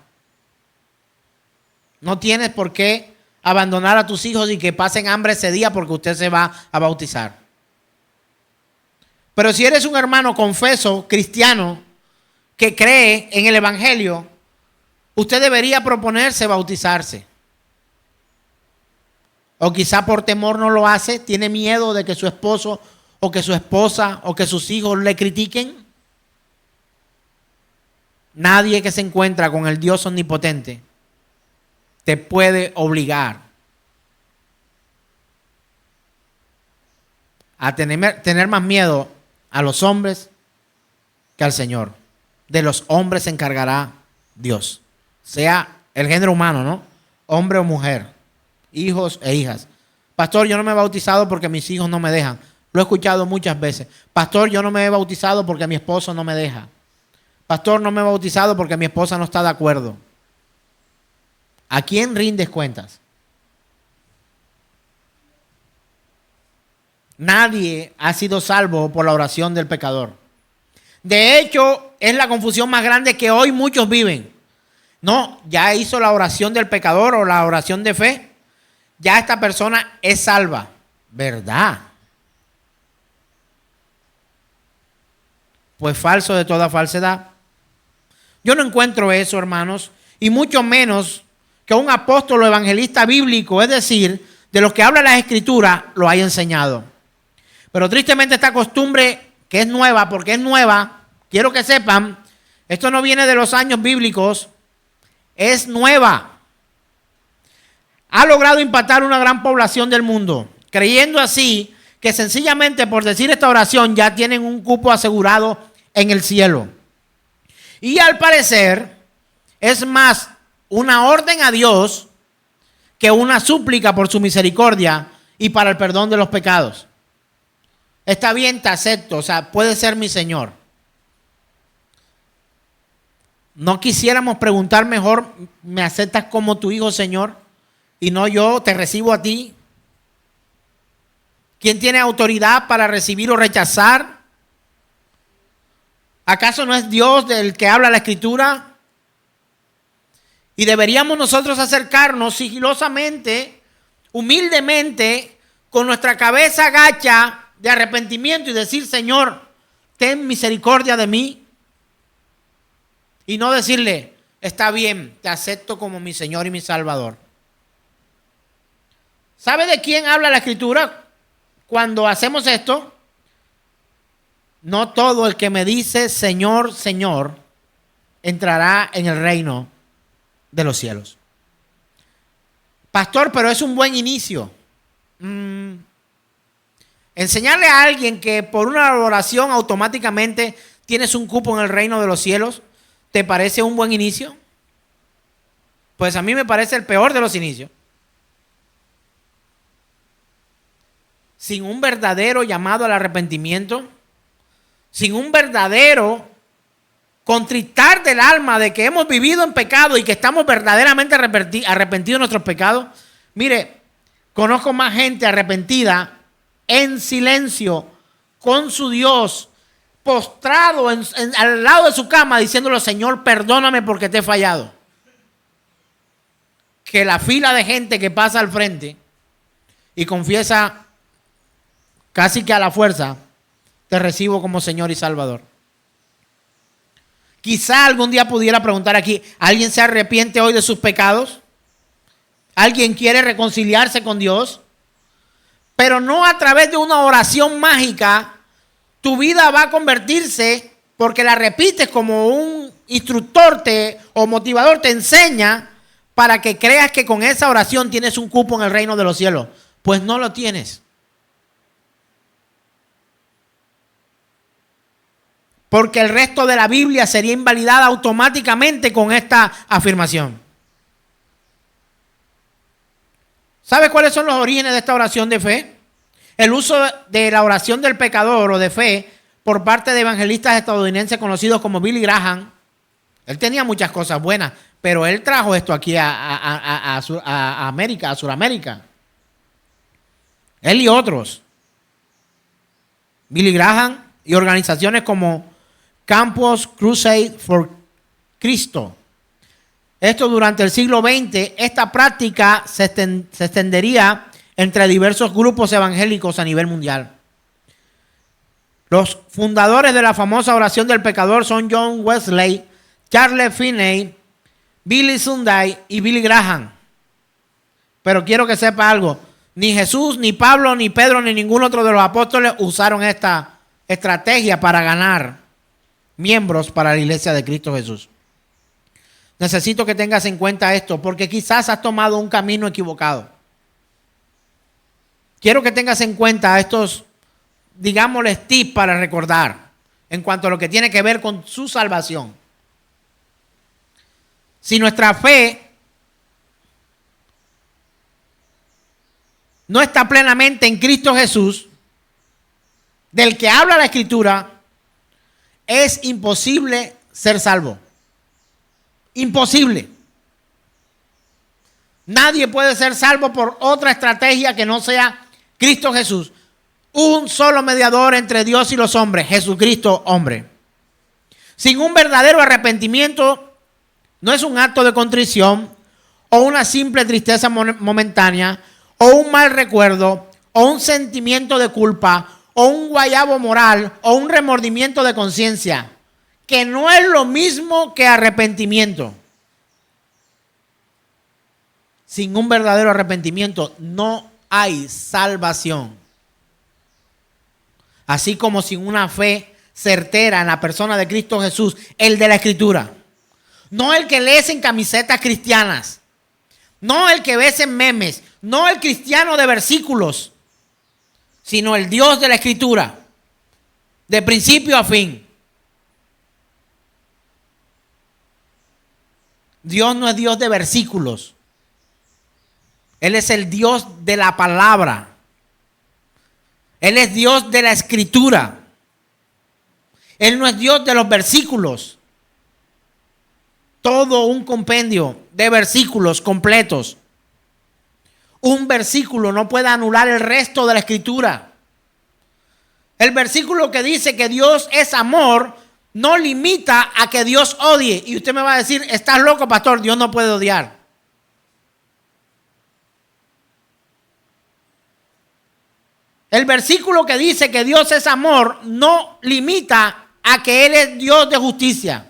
Speaker 2: No tienes por qué abandonar a tus hijos y que pasen hambre ese día porque usted se va a bautizar. Pero si eres un hermano confeso, cristiano, que cree en el Evangelio, usted debería proponerse bautizarse. O quizá por temor no lo hace, tiene miedo de que su esposo o que su esposa o que sus hijos le critiquen. Nadie que se encuentra con el Dios omnipotente te puede obligar a tener más miedo a los hombres que al Señor. De los hombres se encargará Dios, sea el género humano, ¿no? Hombre o mujer, hijos e hijas. Pastor, yo no me he bautizado porque mis hijos no me dejan. Lo he escuchado muchas veces. Pastor, yo no me he bautizado porque mi esposo no me deja. Pastor, no me he bautizado porque mi esposa no está de acuerdo. ¿A quién rindes cuentas? Nadie ha sido salvo por la oración del pecador. De hecho, es la confusión más grande que hoy muchos viven. No, ya hizo la oración del pecador o la oración de fe. Ya esta persona es salva. ¿Verdad? Pues falso de toda falsedad. Yo no encuentro eso, hermanos, y mucho menos que un apóstol o evangelista bíblico, es decir, de los que habla las Escrituras, lo haya enseñado. Pero tristemente esta costumbre, que es nueva, porque es nueva, quiero que sepan, esto no viene de los años bíblicos, es nueva. Ha logrado impactar una gran población del mundo, creyendo así que sencillamente por decir esta oración ya tienen un cupo asegurado en el cielo. Y al parecer es más una orden a Dios que una súplica por su misericordia y para el perdón de los pecados. Está bien, te acepto, o sea, puede ser mi Señor. ¿No quisiéramos preguntar mejor, ¿me aceptas como tu hijo, Señor? Y no yo te recibo a ti. ¿Quién tiene autoridad para recibir o rechazar? ¿Acaso no es Dios del que habla la Escritura? Y deberíamos nosotros acercarnos sigilosamente, humildemente, con nuestra cabeza agacha de arrepentimiento y decir, Señor, ten misericordia de mí. Y no decirle, está bien, te acepto como mi Señor y mi Salvador. ¿Sabe de quién habla la Escritura cuando hacemos esto? No todo el que me dice Señor, Señor, entrará en el reino de los cielos. Pastor, pero es un buen inicio. Enseñarle a alguien que por una oración automáticamente tienes un cupo en el reino de los cielos, ¿te parece un buen inicio? Pues a mí me parece el peor de los inicios. Sin un verdadero llamado al arrepentimiento, sin un verdadero contritar del alma de que hemos vivido en pecado y que estamos verdaderamente arrepentidos de nuestros pecados. Mire, conozco más gente arrepentida en silencio con su Dios, postrado al lado de su cama diciéndole, Señor, perdóname porque te he fallado, que la fila de gente que pasa al frente y confiesa casi que a la fuerza, te recibo como Señor y Salvador. Quizá algún día pudiera preguntar aquí, ¿alguien se arrepiente hoy de sus pecados? ¿Alguien quiere reconciliarse con Dios? Pero no a través de una oración mágica. Tu vida va a convertirse, porque la repites como un instructor o motivador te enseña, para que creas que con esa oración tienes un cupo en el reino de los cielos. Pues no lo tienes. Porque el resto de la Biblia sería invalidada automáticamente con esta afirmación. ¿Sabe cuáles son los orígenes de esta oración de fe? El uso de la oración del pecador o de fe por parte de evangelistas estadounidenses conocidos como Billy Graham. Él tenía muchas cosas buenas, pero él trajo esto aquí a América, a Sudamérica. Él y otros. Billy Graham y organizaciones como Campus Crusade for Cristo. Esto durante el siglo XX, esta práctica se extendería entre diversos grupos evangélicos a nivel mundial. Los fundadores de la famosa oración del pecador son John Wesley, Charles Finney, Billy Sunday y Billy Graham. Pero quiero que sepa algo, ni Jesús, ni Pablo, ni Pedro, ni ningún otro de los apóstoles usaron esta estrategia para ganar miembros para la iglesia de Cristo Jesús. Necesito que tengas en cuenta esto, porque quizás has tomado un camino equivocado. Quiero que tengas en cuenta estos, digámosles, tips para recordar en cuanto a lo que tiene que ver con su salvación. Si nuestra fe no está plenamente en Cristo Jesús, del que habla la Escritura, es imposible ser salvo. Imposible. Nadie puede ser salvo por otra estrategia que no sea Cristo Jesús. Un solo mediador entre Dios y los hombres, Jesucristo hombre. Sin un verdadero arrepentimiento, no es un acto de contrición o una simple tristeza momentánea o un mal recuerdo o un sentimiento de culpa o un guayabo moral o un remordimiento de conciencia, que no es lo mismo que arrepentimiento. Sin un verdadero arrepentimiento no hay salvación. Así como sin una fe certera en la persona de Cristo Jesús, el de la Escritura. No el que lees en camisetas cristianas, no el que ves en memes, no el cristiano de versículos, sino el Dios de la Escritura, de principio a fin. Dios no es Dios de versículos. Él es el Dios de la palabra. Él es Dios de la Escritura. Él no es Dios de los versículos. todo un compendio de versículos completos. Un versículo no puede anular el resto de la Escritura. El versículo que dice que Dios es amor no limita a que Dios odie. Y usted me va a decir, estás loco, pastor, Dios no puede odiar. El versículo que dice que Dios es amor no limita a que Él es Dios de justicia.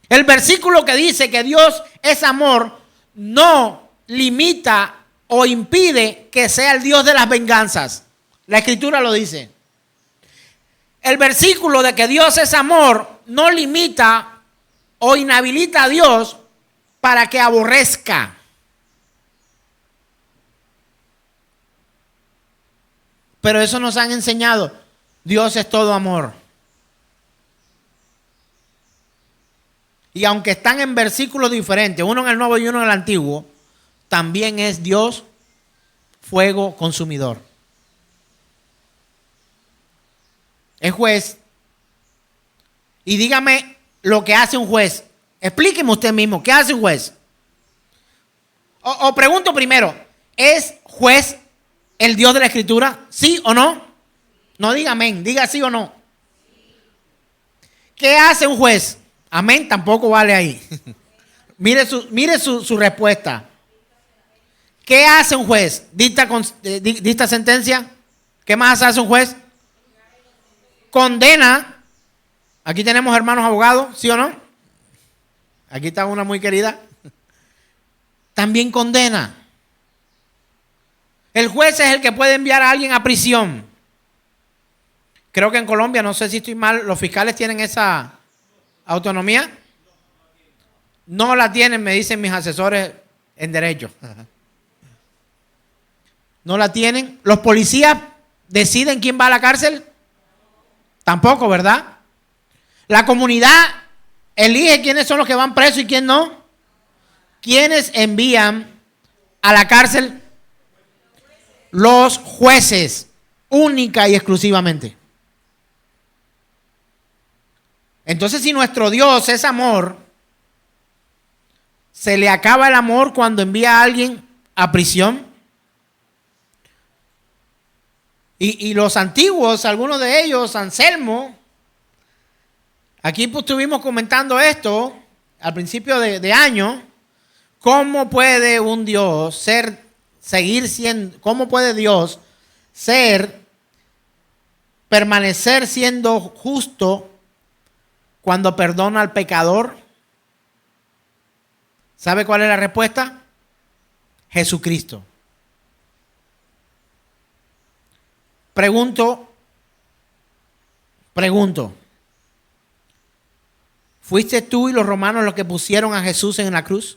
Speaker 2: El versículo que dice que Dios es amor no limita o impide que sea el Dios de las venganzas. La Escritura lo dice. El versículo de que Dios es amor no limita o inhabilita a Dios para que aborrezca. Pero eso nos han enseñado. Dios es todo amor. Y aunque están en versículos diferentes, uno en el Nuevo y uno en el Antiguo, también es Dios fuego consumidor. Es juez. Y dígame lo que hace un juez. Explíqueme usted mismo, ¿qué hace un juez? O pregunto primero, ¿es juez el Dios de la Escritura? ¿Sí o no? No diga amén, diga sí o no. ¿Qué hace un juez? Amén, tampoco vale ahí. Mire su respuesta. ¿Qué hace un juez? ¿Dicta sentencia? ¿Qué más hace un juez? Condena. Aquí tenemos hermanos abogados, ¿sí o no? Aquí está una muy querida. También condena. El juez es el que puede enviar a alguien a prisión. Creo que en Colombia, no sé si estoy mal, los fiscales tienen esa autonomía. No la tienen, me dicen mis asesores en derecho. No la tienen. ¿Los policías deciden quién va a la cárcel? Tampoco, ¿verdad? La comunidad elige quiénes son los que van presos y quién no. ¿Quiénes envían a la cárcel? Los jueces, única y exclusivamente. Entonces, si nuestro Dios es amor, ¿se le acaba el amor cuando envía a alguien a prisión? Y los antiguos, algunos de ellos, Anselmo, aquí pues estuvimos comentando esto al principio de año, ¿cómo puede un Dios seguir siendo, cómo puede Dios permanecer siendo justo cuando perdona al pecador? ¿Sabe cuál es la respuesta? Jesucristo. Pregunto, ¿fuiste tú y los romanos los que pusieron a Jesús en la cruz?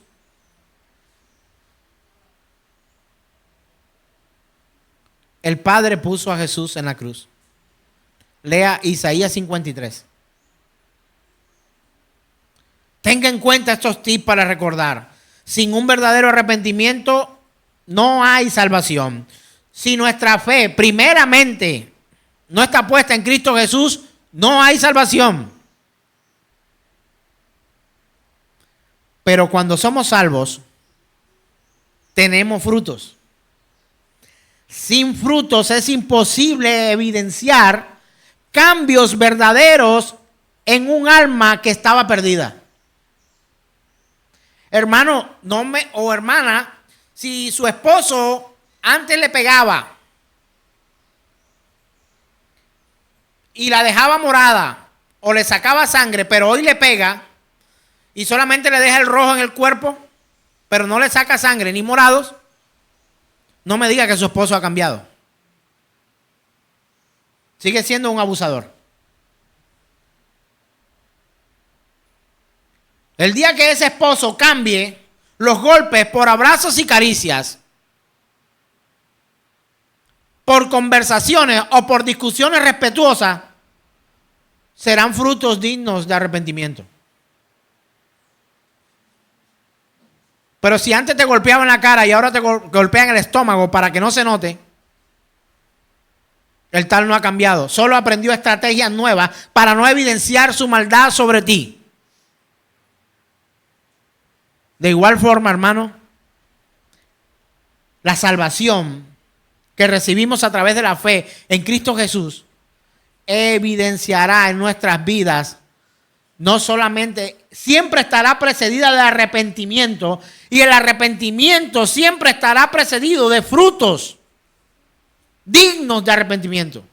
Speaker 2: El Padre puso a Jesús en la cruz. Lea Isaías 53. Tenga en cuenta estos tips para recordar. Sin un verdadero arrepentimiento no hay salvación. Si nuestra fe primeramente no está puesta en Cristo Jesús, no hay salvación. Pero cuando somos salvos, tenemos frutos. Sin frutos es imposible evidenciar cambios verdaderos en un alma que estaba perdida. Hermano, o hermana, si su esposo antes le pegaba y la dejaba morada o le sacaba sangre, pero hoy le pega y solamente le deja el rojo en el cuerpo, pero no le saca sangre ni morados, no me diga que su esposo ha cambiado. Sigue siendo un abusador. El día que ese esposo cambie los golpes por abrazos y caricias, por conversaciones o por discusiones respetuosas, serán frutos dignos de arrepentimiento. Pero si antes te golpeaban la cara y ahora te golpean el estómago para que no se note, el tal no ha cambiado. Solo aprendió estrategias nuevas para no evidenciar su maldad sobre ti. De igual forma, hermano, la salvación que recibimos a través de la fe en Cristo Jesús evidenciará en nuestras vidas, no solamente, siempre estará precedida de arrepentimiento, y el arrepentimiento siempre estará precedido de frutos dignos de arrepentimiento.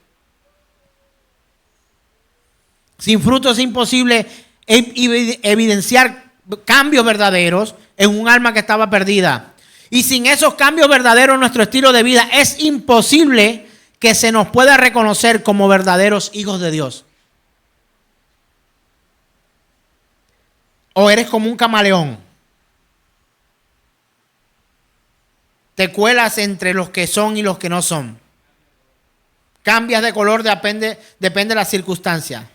Speaker 2: Sin frutos es imposible evidenciar cambios verdaderos en un alma que estaba perdida. Y sin esos cambios verdaderos en nuestro estilo de vida es imposible que se nos pueda reconocer como verdaderos hijos de Dios. O eres como un camaleón. Te cuelas entre los que son y los que no son. Cambias de color, depende de la circunstancia.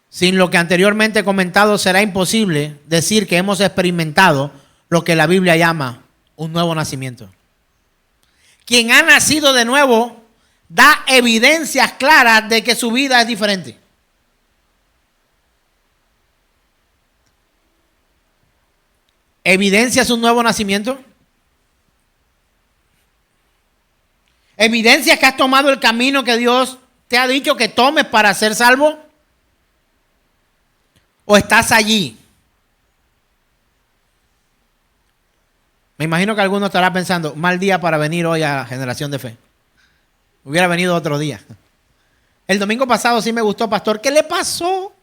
Speaker 2: Sin lo que anteriormente he comentado, será imposible decir que hemos experimentado lo que la Biblia llama un nuevo nacimiento. Quien ha nacido de nuevo da evidencias claras de que su vida es diferente. ¿Evidencias un nuevo nacimiento? ¿Evidencias que has tomado el camino que Dios te ha dicho que tomes para ser salvo? ¿O estás allí? Me imagino que alguno estará pensando, mal día para venir hoy a Generación de Fe. Hubiera venido otro día. El domingo pasado sí me gustó, pastor. ¿Qué le pasó?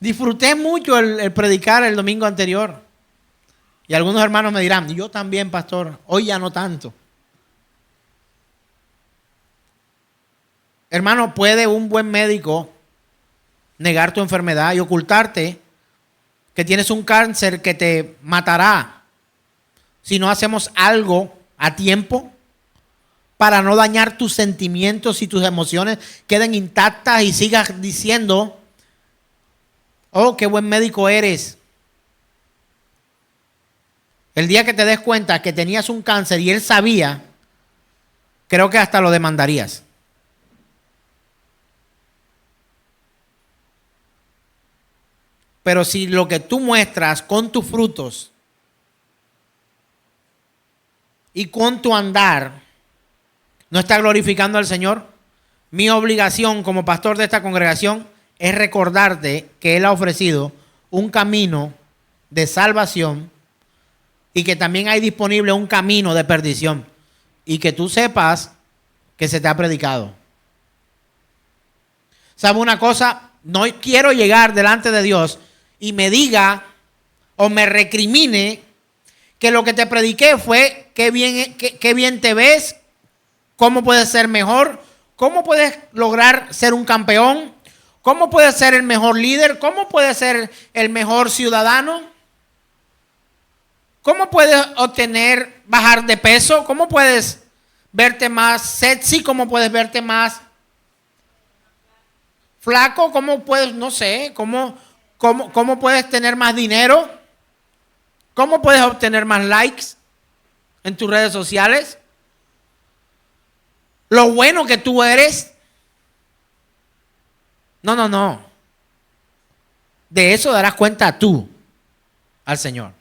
Speaker 2: Disfruté mucho el predicar el domingo anterior. Y algunos hermanos me dirán, yo también, pastor, hoy ya no tanto. Hermano, ¿puede un buen médico negar tu enfermedad y ocultarte que tienes un cáncer que te matará si no hacemos algo a tiempo para no dañar tus sentimientos y tus emociones queden intactas y sigas diciendo, oh, qué buen médico eres? El día que te des cuenta que tenías un cáncer y él sabía, creo que hasta lo demandarías. Pero si lo que tú muestras con tus frutos y con tu andar no está glorificando al Señor, mi obligación como pastor de esta congregación es recordarte que Él ha ofrecido un camino de salvación y que también hay disponible un camino de perdición y que tú sepas que se te ha predicado. ¿Sabe una cosa? No quiero llegar delante de Dios y me diga o me recrimine que lo que te prediqué fue qué bien te ves, cómo puedes ser mejor, cómo puedes lograr ser un campeón, cómo puedes ser el mejor líder, cómo puedes ser el mejor ciudadano, cómo puedes bajar de peso, cómo puedes verte más sexy, cómo puedes verte más flaco, cómo puedes, no sé, ¿Cómo puedes tener más dinero? ¿Cómo puedes obtener más likes en tus redes sociales? Lo bueno que tú eres. No. De eso darás cuenta tú al Señor.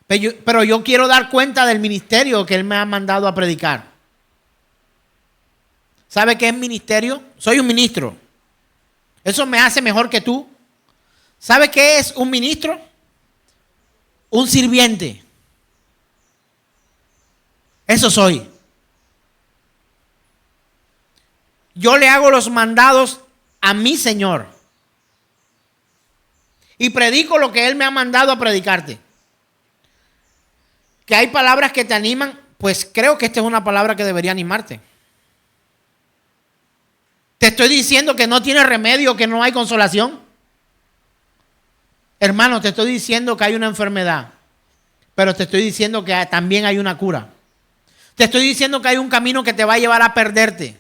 Speaker 2: Pero yo quiero dar cuenta del ministerio que Él me ha mandado a predicar. ¿Sabe qué es ministerio? Soy un ministro. ¿Eso me hace mejor que tú? ¿Sabe qué es un ministro? Un sirviente. Eso soy. Yo le hago los mandados a mi Señor. Y predico lo que Él me ha mandado a predicarte. Que hay palabras que te animan, pues creo que esta es una palabra que debería animarte. Te estoy diciendo que no tiene remedio, que no hay consolación. Hermano, te estoy diciendo que hay una enfermedad, pero te estoy diciendo que también hay una cura. Te estoy diciendo que hay un camino que te va a llevar a perderte,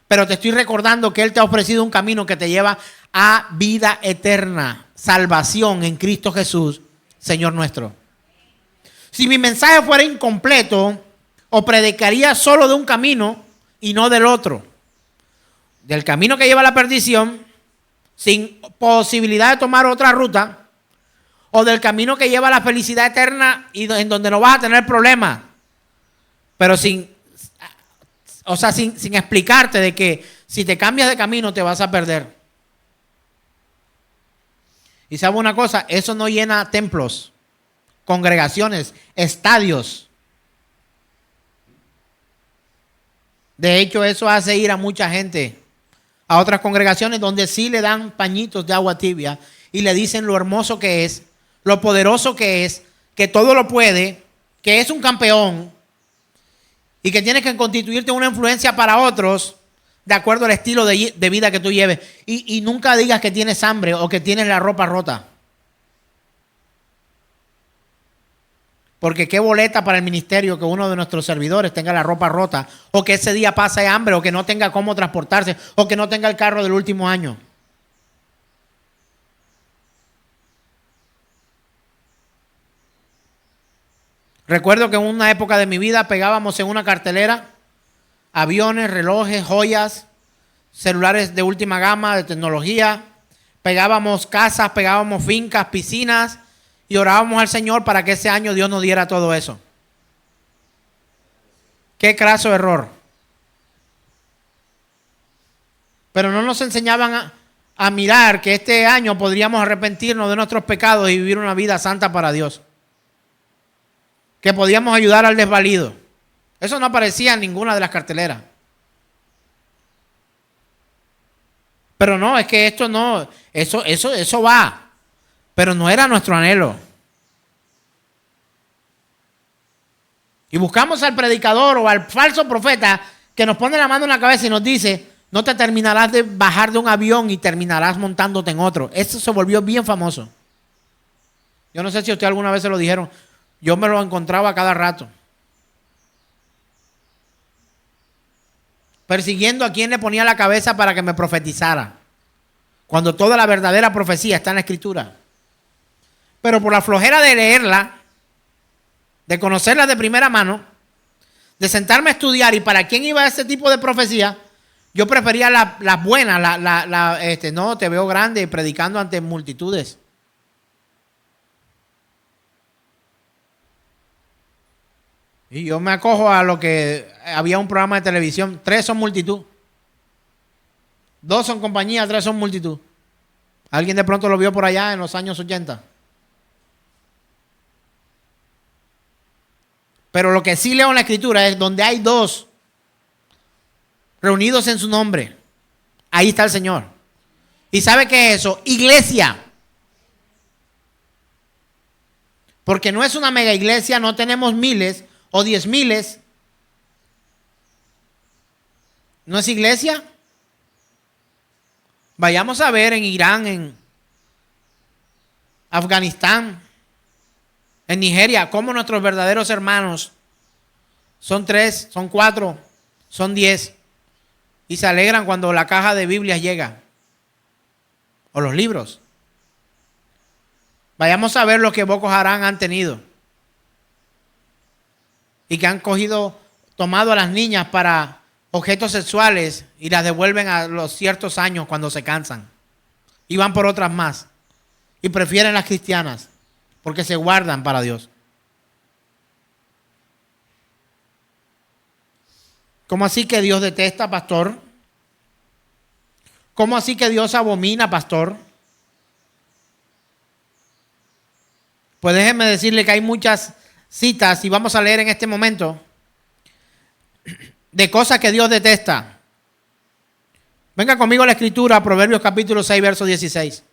Speaker 2: pero te estoy recordando que Él te ha ofrecido un camino que te lleva a vida eterna, salvación en Cristo Jesús, Señor nuestro. Si mi mensaje fuera incompleto, o predicaría solo de un camino y no del otro. del camino que lleva a la perdición, sin posibilidad de tomar otra ruta, o del camino que lleva a la felicidad eterna y en donde no vas a tener problemas, pero sin explicarte de que si te cambias de camino te vas a perder. Y sabe una cosa, eso no llena templos, congregaciones, estadios. De hecho, eso hace ir a mucha gente a otras congregaciones donde sí le dan pañitos de agua tibia y le dicen lo hermoso que es, lo poderoso que es, que todo lo puede, que es un campeón y que tienes que constituirte una influencia para otros de acuerdo al estilo de vida que tú lleves. Y nunca digas que tienes hambre o que tienes la ropa rota. Porque qué boleta para el ministerio que uno de nuestros servidores tenga la ropa rota, o que ese día pase hambre, o que no tenga cómo transportarse, o que no tenga el carro del último año. Recuerdo que en una época de mi vida pegábamos en una cartelera aviones, relojes, joyas, celulares de última gama, de tecnología. Pegábamos casas, pegábamos fincas, piscinas y orábamos al Señor para que ese año Dios nos diera todo eso. Qué craso error. Pero no nos enseñaban a mirar que este año podríamos arrepentirnos de nuestros pecados y vivir una vida santa para Dios. Que podíamos ayudar al desvalido. Eso no aparecía en ninguna de las carteleras. Pero no, es que esto no, eso va. Pero no era nuestro anhelo. Y buscamos al predicador o al falso profeta que nos pone la mano en la cabeza y nos dice, no te terminarás de bajar de un avión y terminarás montándote en otro. Esto se volvió bien famoso. Yo no sé si a usted alguna vez se lo dijeron. Yo me lo encontraba cada rato. Persiguiendo a quien le ponía la cabeza para que me profetizara. Cuando toda la verdadera profecía está en la Escritura. Pero por la flojera de leerla, de conocerla de primera mano, de sentarme a estudiar y para quién iba ese tipo de profecía, yo prefería las buenas, no, te veo grande predicando ante multitudes. Y yo me acojo a lo que había un programa de televisión, 3 son multitud. 2 son compañía, 3 son multitud. ¿Alguien de pronto lo vio por allá en los años 80? Pero lo que sí leo en la Escritura es donde hay 2 reunidos en su nombre, ahí está el Señor. ¿Y sabe qué es eso? Iglesia. Porque no es una mega iglesia, no tenemos miles o 10,000. ¿No es iglesia? Vayamos a ver en Irán, en Afganistán, en Nigeria, cómo nuestros verdaderos hermanos son 3, son 4, son 10 y se alegran cuando la caja de Biblias llega o los libros. Vayamos a ver lo que Boko Haram han tenido y que han tomado a las niñas para objetos sexuales y las devuelven a los ciertos años cuando se cansan y van por otras más y prefieren las cristianas porque se guardan para Dios. ¿Cómo así que Dios detesta, pastor? ¿Cómo así que Dios abomina, pastor? Pues déjeme decirle que hay muchas citas, y vamos a leer en este momento, de cosas que Dios detesta. Venga conmigo a la Escritura, Proverbios capítulo 6, verso 16.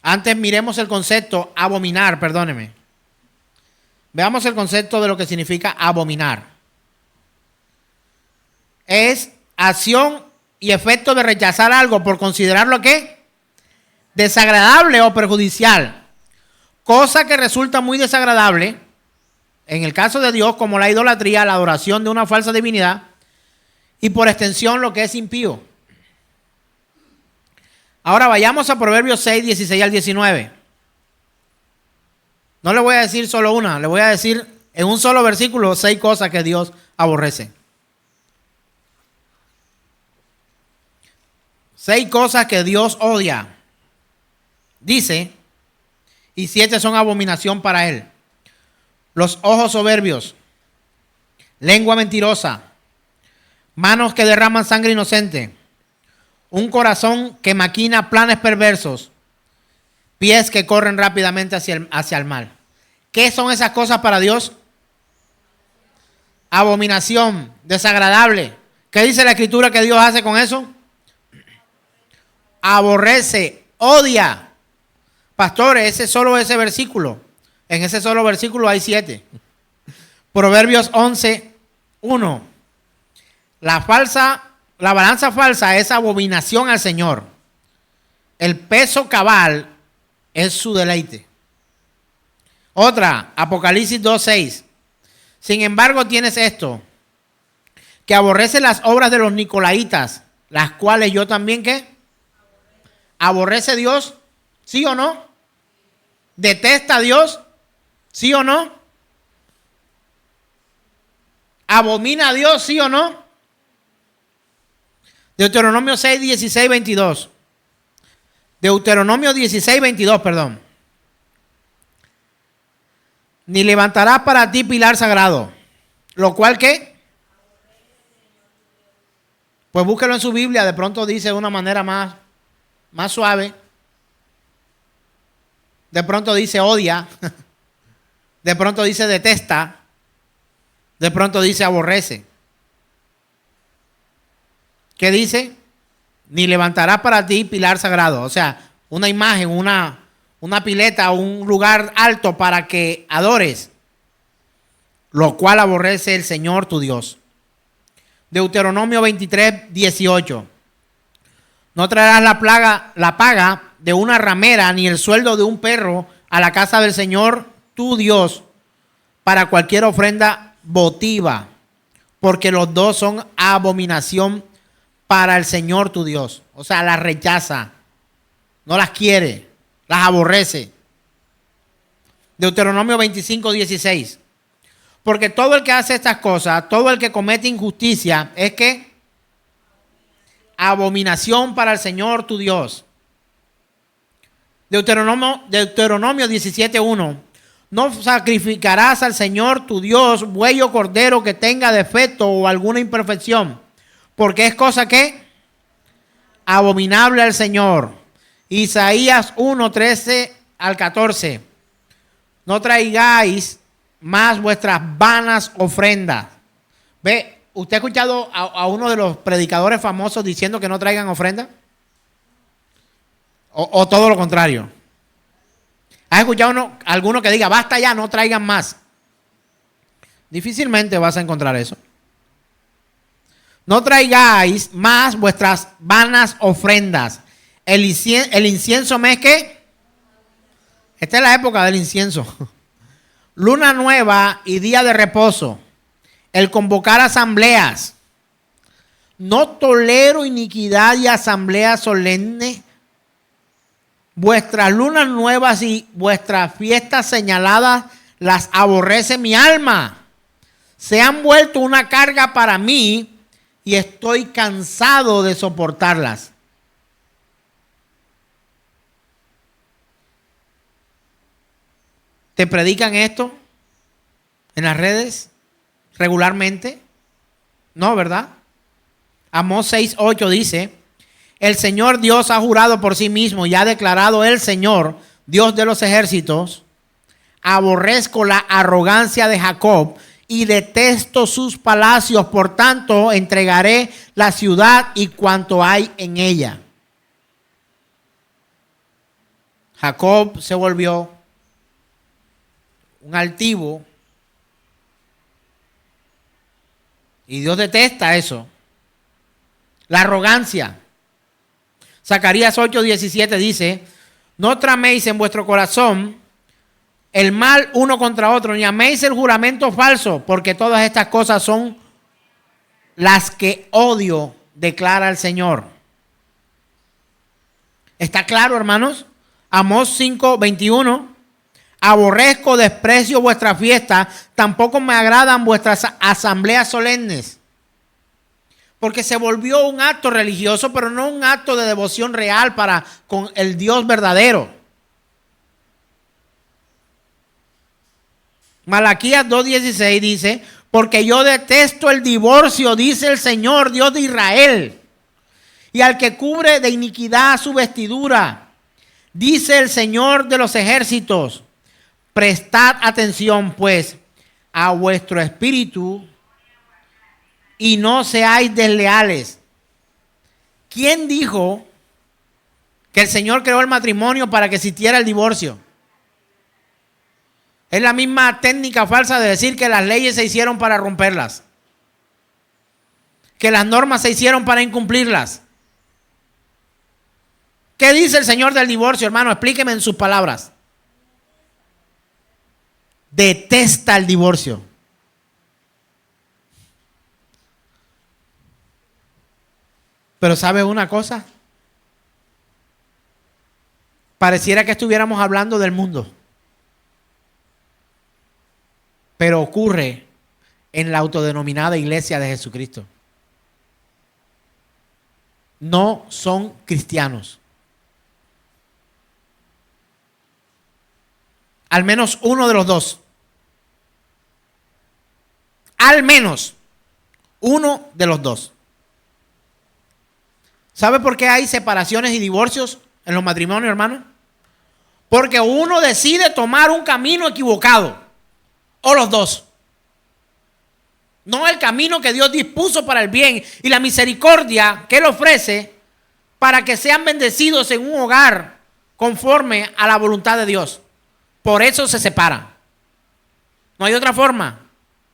Speaker 2: Antes miremos el concepto abominar, perdóneme. Veamos el concepto de lo que significa abominar. Es acción y efecto de rechazar algo por considerarlo ¿qué? Desagradable o perjudicial. Cosa que resulta muy desagradable, en el caso de Dios, como la idolatría, la adoración de una falsa divinidad, y por extensión lo que es impío. Ahora vayamos a Proverbios 6, 16 al 19. No le voy a decir solo una, le voy a decir en un solo versículo 6 cosas que Dios aborrece. 6 cosas que Dios odia. Dice, y 7 son abominación para él. Los ojos soberbios, lengua mentirosa, manos que derraman sangre inocente, un corazón que maquina planes perversos, pies que corren rápidamente hacia el mal. ¿Qué son esas cosas para Dios? Abominación, desagradable. ¿Qué dice la Escritura que Dios hace con eso? Aborrece, odia. Pastores, ese versículo. En ese solo versículo hay 7. Proverbios 11:1. La balanza falsa es abominación al Señor. El peso cabal es su deleite. Otra, Apocalipsis 2:6. Sin embargo, tienes esto, que aborrece las obras de los nicolaitas, las cuales yo también, ¿qué? ¿Aborrece Dios? ¿Sí o no? ¿Detesta a Dios? ¿Sí o no? ¿Abomina a Dios? ¿Sí o no? Deuteronomio 6, 16, 22. Deuteronomio 16, 22, perdón. Ni levantarás para ti pilar sagrado. Lo cual, ¿qué? Pues búsquelo en su Biblia. De pronto dice de una manera más suave. De pronto dice odia. De pronto dice detesta. De pronto dice aborrece. ¿Qué dice? Ni levantarás para ti pilar sagrado. O sea, una imagen, una pileta, un lugar alto para que adores. Lo cual aborrece el Señor tu Dios. Deuteronomio 23, 18. No traerás la paga de una ramera ni el sueldo de un perro a la casa del Señor tu Dios para cualquier ofrenda votiva, porque los dos son abominación para el Señor tu Dios. O sea, las rechaza, no las quiere, las aborrece. Deuteronomio 25, 16. Porque todo el que hace estas cosas, todo el que comete injusticia, es que abominación para el Señor tu Dios. Deuteronomio 17, 1. No sacrificarás al Señor tu Dios buey o cordero que tenga defecto o alguna imperfección, porque es cosa que abominable al Señor. Isaías 1, 13 al 14. No traigáis más vuestras vanas ofrendas. Ve, ¿usted ha escuchado a uno de los predicadores famosos diciendo que no traigan ofrenda? O todo lo contrario. ¿Has escuchado alguno que diga, basta ya, no traigan más? Difícilmente vas a encontrar eso. No traigáis más vuestras vanas ofrendas. El incienso mes que. Esta es la época del incienso. Luna nueva y día de reposo. El convocar asambleas. No tolero iniquidad y asamblea solemne. Vuestras lunas nuevas y vuestras fiestas señaladas las aborrece mi alma. Se han vuelto una carga para mí y estoy cansado de soportarlas. ¿Te predican esto en las redes regularmente? No, ¿verdad? Amós 6:8 dice: el Señor Dios ha jurado por sí mismo y ha declarado el Señor, Dios de los ejércitos: aborrezco la arrogancia de Jacob y detesto sus palacios, por tanto entregaré la ciudad y cuanto hay en ella. Jacob se volvió un altivo y Dios detesta eso, la arrogancia. Zacarías 8:17 dice: no traméis en vuestro corazón el mal uno contra otro, ni améis el juramento falso, porque todas estas cosas son las que odio, declara el Señor. ¿Está claro, hermanos? Amós 5:21. Aborrezco, desprecio vuestras fiestas, tampoco me agradan vuestras asambleas solemnes. Porque se volvió un acto religioso, pero no un acto de devoción real para con el Dios verdadero. Malaquías 2:16 dice, porque yo detesto el divorcio, dice el Señor, Dios de Israel, y al que cubre de iniquidad su vestidura, dice el Señor de los ejércitos. Prestad atención, pues, a vuestro espíritu y no seáis desleales. ¿Quién dijo que el Señor creó el matrimonio para que existiera el divorcio? Es la misma técnica falsa de decir que las leyes se hicieron para romperlas, que las normas se hicieron para incumplirlas. ¿Qué dice el Señor del divorcio, hermano? Explíqueme en sus palabras. Detesta el divorcio. Pero ¿sabe una cosa? Pareciera que estuviéramos hablando del mundo. Pero ocurre en la autodenominada Iglesia de Jesucristo. No son cristianos. Al menos uno de los dos. Al menos uno de los dos. ¿Sabe por qué hay separaciones y divorcios en los matrimonios, hermano? Porque uno decide tomar un camino equivocado. O los dos. No el camino que Dios dispuso para el bien y la misericordia que Él ofrece para que sean bendecidos en un hogar conforme a la voluntad de Dios. Por eso se separan. No hay otra forma.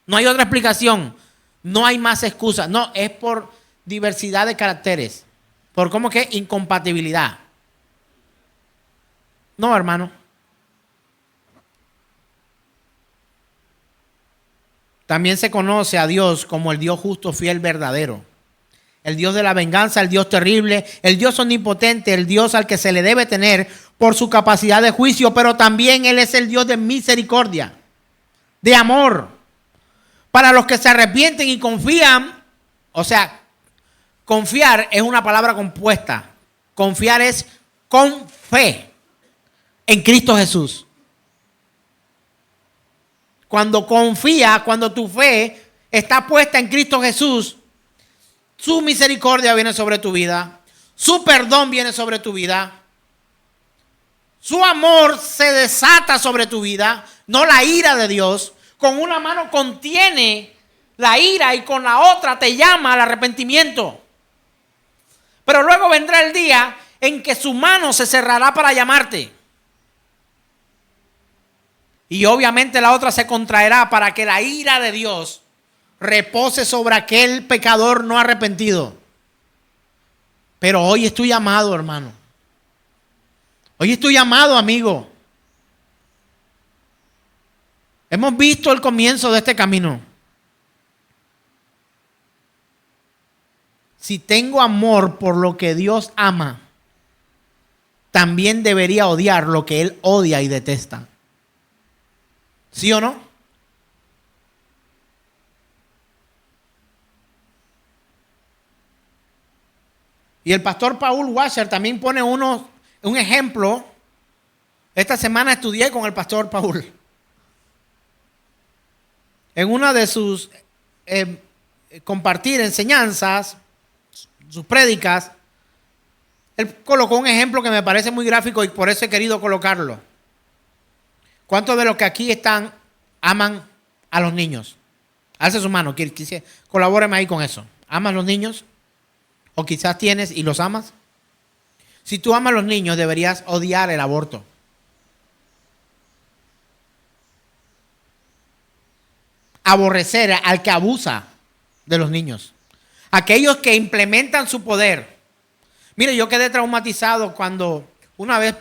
Speaker 2: No hay otra explicación. No hay más excusas. No, es por diversidad de caracteres. Por cómo que incompatibilidad. No, hermano. También se conoce a Dios como el Dios justo, fiel, verdadero. El Dios de la venganza, el Dios terrible, el Dios omnipotente, el Dios al que se le debe tener por su capacidad de juicio, pero también Él es el Dios de misericordia, de amor. Para los que se arrepienten y confían, o sea, confiar es una palabra compuesta. Confiar es con fe en Cristo Jesús. Cuando confía, cuando tu fe está puesta en Cristo Jesús, su misericordia viene sobre tu vida, su perdón viene sobre tu vida, su amor se desata sobre tu vida, no la ira de Dios. Con una mano contiene la ira y con la otra te llama al arrepentimiento. Pero luego vendrá el día en que su mano se cerrará para llamarte. Y obviamente la otra se contraerá para que la ira de Dios repose sobre aquel pecador no arrepentido. Pero hoy es tu llamado, hermano. Hoy es tu llamado, amigo. Hemos visto el comienzo de este camino. Si tengo amor por lo que Dios ama, también debería odiar lo que Él odia y detesta. ¿Sí o no? Y el pastor Paul Washer también pone un ejemplo. Esta semana estudié con el pastor Paul. En una de sus compartir enseñanzas, sus prédicas, él colocó un ejemplo que me parece muy gráfico y por eso he querido colocarlo. ¿Cuántos de los que aquí están aman a los niños? Alce su mano, colabóreme ahí con eso. ¿Amas a los niños? ¿O quizás tienes y los amas? Si tú amas a los niños, deberías odiar el aborto. Aborrecer al que abusa de los niños. Aquellos que implementan su poder. Mire, yo quedé traumatizado cuando una vez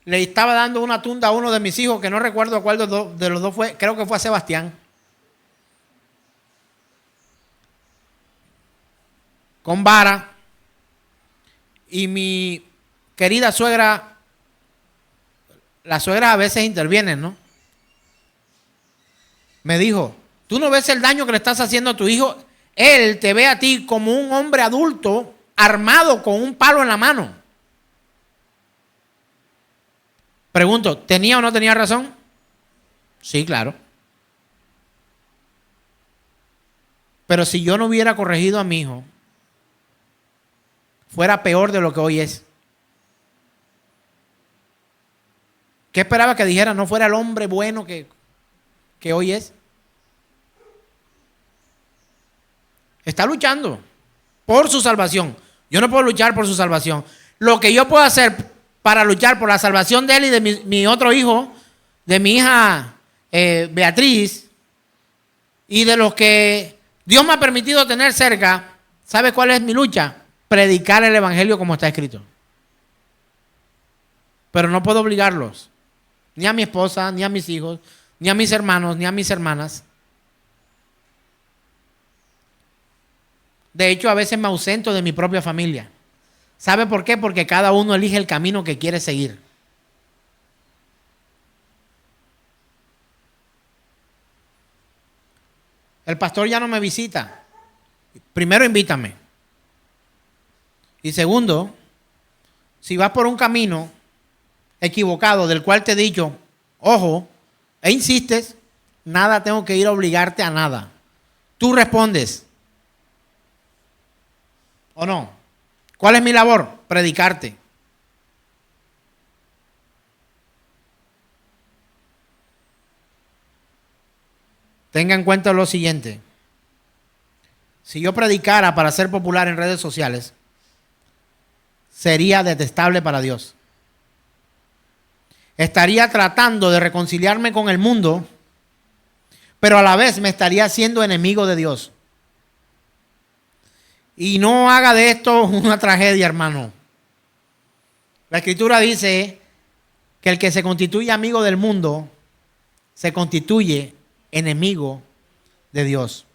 Speaker 2: le estaba dando una tunda a uno de mis hijos, que no recuerdo a cuál de los dos fue, creo que fue a Sebastián. Con vara. Y mi querida suegra las suegras a veces intervienen, ¿no? Me dijo, ¿tú no ves el daño que le estás haciendo a tu hijo? Él te ve a ti como un hombre adulto armado con un palo en la mano. Pregunto, ¿tenía o no tenía razón? Sí, claro. Pero si yo no hubiera corregido a mi hijo, fuera peor de lo que hoy es. ¿Qué esperaba que dijera? No fuera el hombre bueno que hoy es. Está luchando por su salvación. Yo no puedo luchar por su salvación. Lo que yo puedo hacer para luchar por la salvación de él y de mi otro hijo, de mi hija Beatriz, y de los que Dios me ha permitido tener cerca, ¿sabe cuál es mi lucha? Predicar el evangelio como está escrito. Pero no puedo obligarlos, ni a mi esposa, ni a mis hijos, ni a mis hermanos, ni a mis hermanas. De hecho, a veces me ausento de mi propia familia. ¿Sabe por qué? Porque cada uno elige el camino que quiere seguir. El pastor ya no me visita. Primero, invítame. Y segundo, si vas por un camino equivocado del cual te he dicho, ojo, e insistes, nada tengo que ir a obligarte a nada. Tú respondes. ¿O no? ¿Cuál es mi labor? Predicarte. Tenga en cuenta lo siguiente. Si yo predicara para ser popular en redes sociales, sería detestable para Dios. Estaría tratando de reconciliarme con el mundo, pero a la vez me estaría haciendo enemigo de Dios. Y no haga de esto una tragedia, hermano. La Escritura dice que el que se constituye amigo del mundo se constituye enemigo de Dios.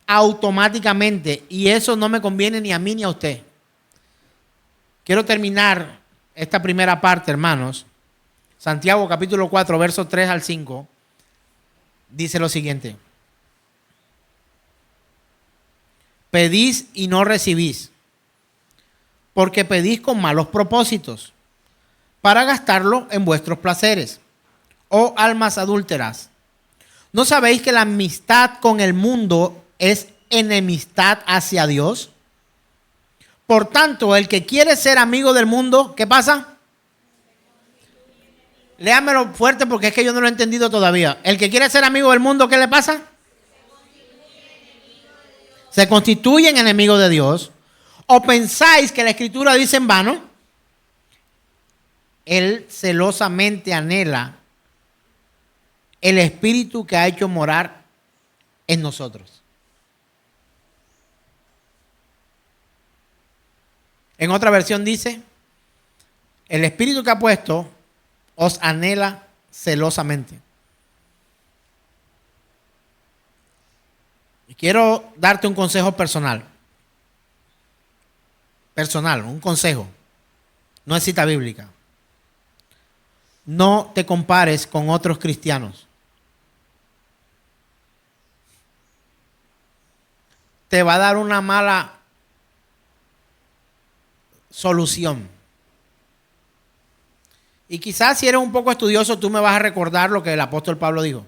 Speaker 2: Automáticamente. Y eso no me conviene ni a mí ni a usted. Quiero terminar esta primera parte, hermanos. Santiago capítulo 4, versos 3 al 5. Dice lo siguiente. Pedís y no recibís, porque pedís con malos propósitos, para gastarlo en vuestros placeres. Oh almas adúlteras, ¿no sabéis que la amistad con el mundo es enemistad hacia Dios? Por tanto, el que quiere ser amigo del mundo, ¿qué pasa? Léamelo fuerte porque es que yo no lo he entendido todavía. El que quiere ser amigo del mundo, ¿qué le pasa? Se constituyen enemigos de Dios. ¿O pensáis que la Escritura dice en vano? Él celosamente anhela el Espíritu que ha hecho morar en nosotros. En otra versión dice, el Espíritu que ha puesto os anhela celosamente. Y quiero darte un consejo personal. Personal, un consejo. No es cita bíblica. No te compares con otros cristianos. Te va a dar una mala solución. Y quizás si eres un poco estudioso, tú me vas a recordar lo que el apóstol Pablo dijo.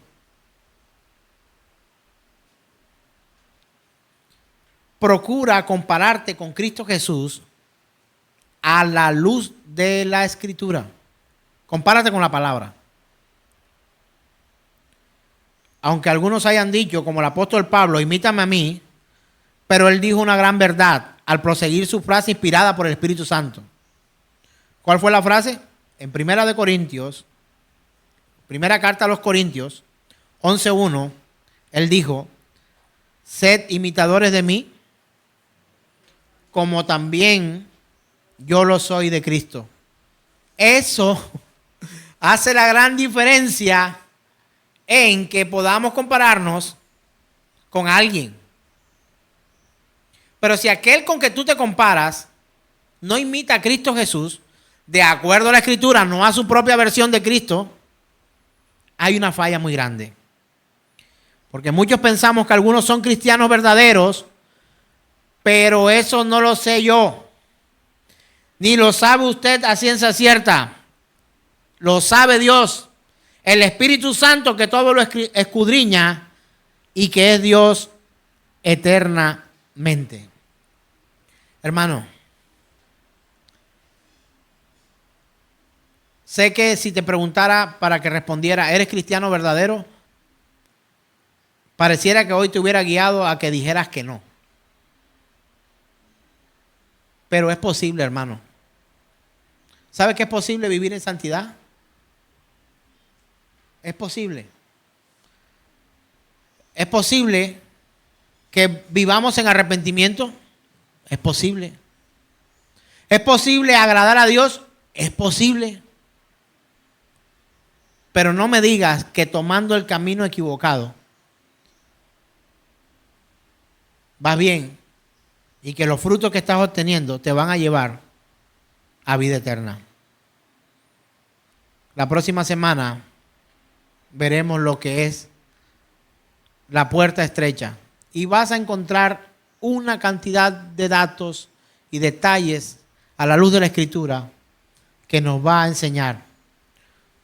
Speaker 2: Procura compararte con Cristo Jesús a la luz de la Escritura. Compárate con la palabra. Aunque algunos hayan dicho, como el apóstol Pablo, imítame a mí, pero él dijo una gran verdad al proseguir su frase inspirada por el Espíritu Santo. ¿Cuál fue la frase? En Primera de Corintios, primera carta a los Corintios, 11:1, él dijo, sed imitadores de mí, como también yo lo soy de Cristo. Eso hace la gran diferencia en que podamos compararnos con alguien. Pero si aquel con que tú te comparas no imita a Cristo Jesús, de acuerdo a la Escritura, no a su propia versión de Cristo, hay una falla muy grande. Porque muchos pensamos que algunos son cristianos verdaderos, pero eso no lo sé yo. Ni lo sabe usted a ciencia cierta. Lo sabe Dios. El Espíritu Santo que todo lo escudriña y que es Dios eternamente. Hermano, sé que si te preguntara para que respondiera, ¿eres cristiano verdadero? Pareciera que hoy te hubiera guiado a que dijeras que no. Pero es posible, hermano. ¿Sabe que es posible vivir en santidad? Es posible. Es posible que vivamos en arrepentimiento. Es posible. Es posible agradar a Dios. Es posible. Pero no me digas que tomando el camino equivocado vas bien y que los frutos que estás obteniendo te van a llevar a vida eterna. La próxima semana veremos lo que es la puerta estrecha y vas a encontrar una cantidad de datos y detalles a la luz de la Escritura que nos va a enseñar,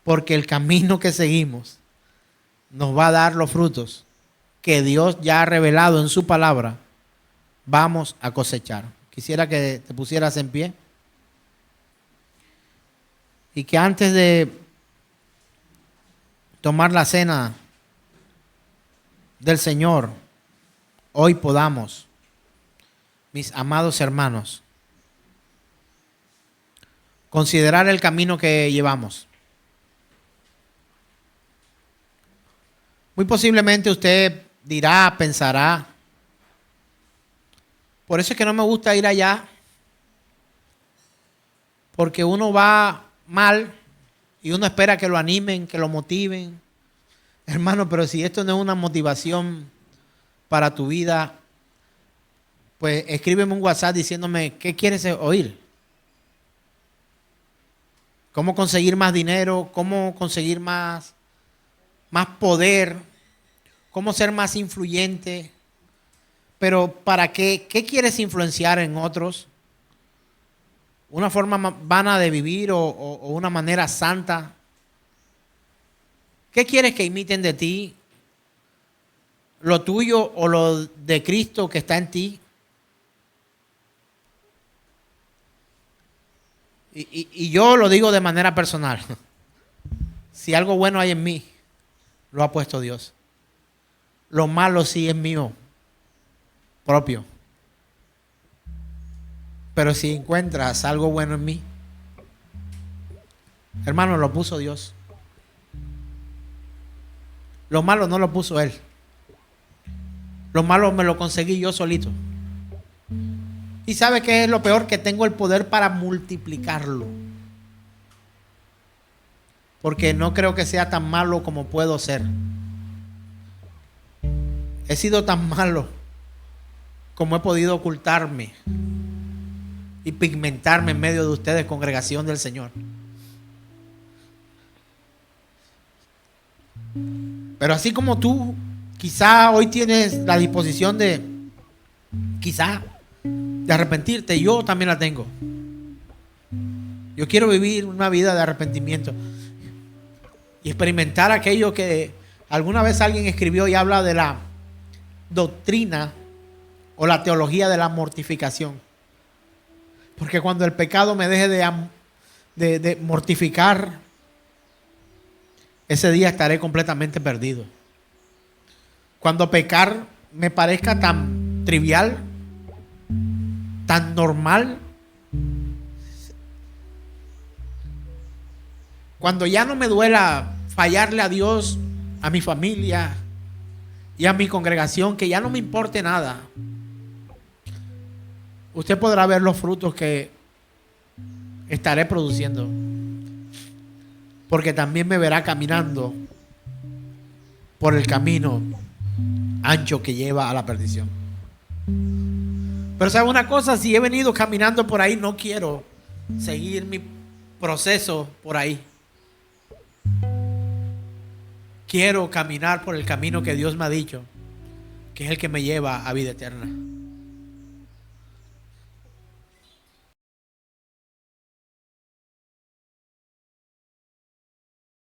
Speaker 2: porque el camino que seguimos nos va a dar los frutos que Dios ya ha revelado en su palabra. Vamos a cosechar. Quisiera que te pusieras en pie y que antes de tomar la cena del Señor, hoy podamos, mis amados hermanos, considerar el camino que llevamos. Muy posiblemente usted dirá, pensará, por eso es que no me gusta ir allá, porque uno va mal y uno espera que lo animen, que lo motiven. Hermano, pero si esto no es una motivación para tu vida, pues escríbeme un WhatsApp diciéndome qué quieres oír. ¿Cómo conseguir más dinero? ¿Cómo conseguir más poder? ¿Cómo ser más influyente? Pero ¿para qué? ¿Qué quieres influenciar en otros? ¿Una forma vana de vivir o una manera santa? ¿Qué quieres que imiten de ti? ¿Lo tuyo o lo de Cristo que está en ti? Y yo lo digo de manera personal. Si algo bueno hay en mí, lo ha puesto Dios. Lo malo sí es mío propio. Pero si encuentras algo bueno en mí, hermano, lo puso Dios. Lo malo no lo puso Él. Lo malo me lo conseguí yo solito. ¿Y sabe qué es lo peor? Que tengo el poder para multiplicarlo. Porque no creo que sea tan malo como puedo ser. He sido tan malo como he podido ocultarme y pigmentarme en medio de ustedes, congregación del Señor. Pero así como tú, quizá hoy tienes la disposición de arrepentirte, yo también la tengo. Yo quiero vivir una vida de arrepentimiento y experimentar aquello que alguna vez alguien escribió y habla de la doctrina o la teología de la mortificación. Porque cuando el pecado me deje de mortificar, ese día estaré completamente perdido. Cuando pecar me parezca tan trivial, tan normal, cuando ya no me duela fallarle a Dios, a mi familia y a mi congregación, que ya no me importe nada, usted podrá ver los frutos que estaré produciendo, porque también me verá caminando por el camino ancho que lleva a la perdición. Pero sabe una cosa, si he venido caminando por ahí, no quiero seguir
Speaker 3: proceso por ahí. Quiero caminar por el camino que Dios me ha dicho, que es el que me lleva a vida eterna.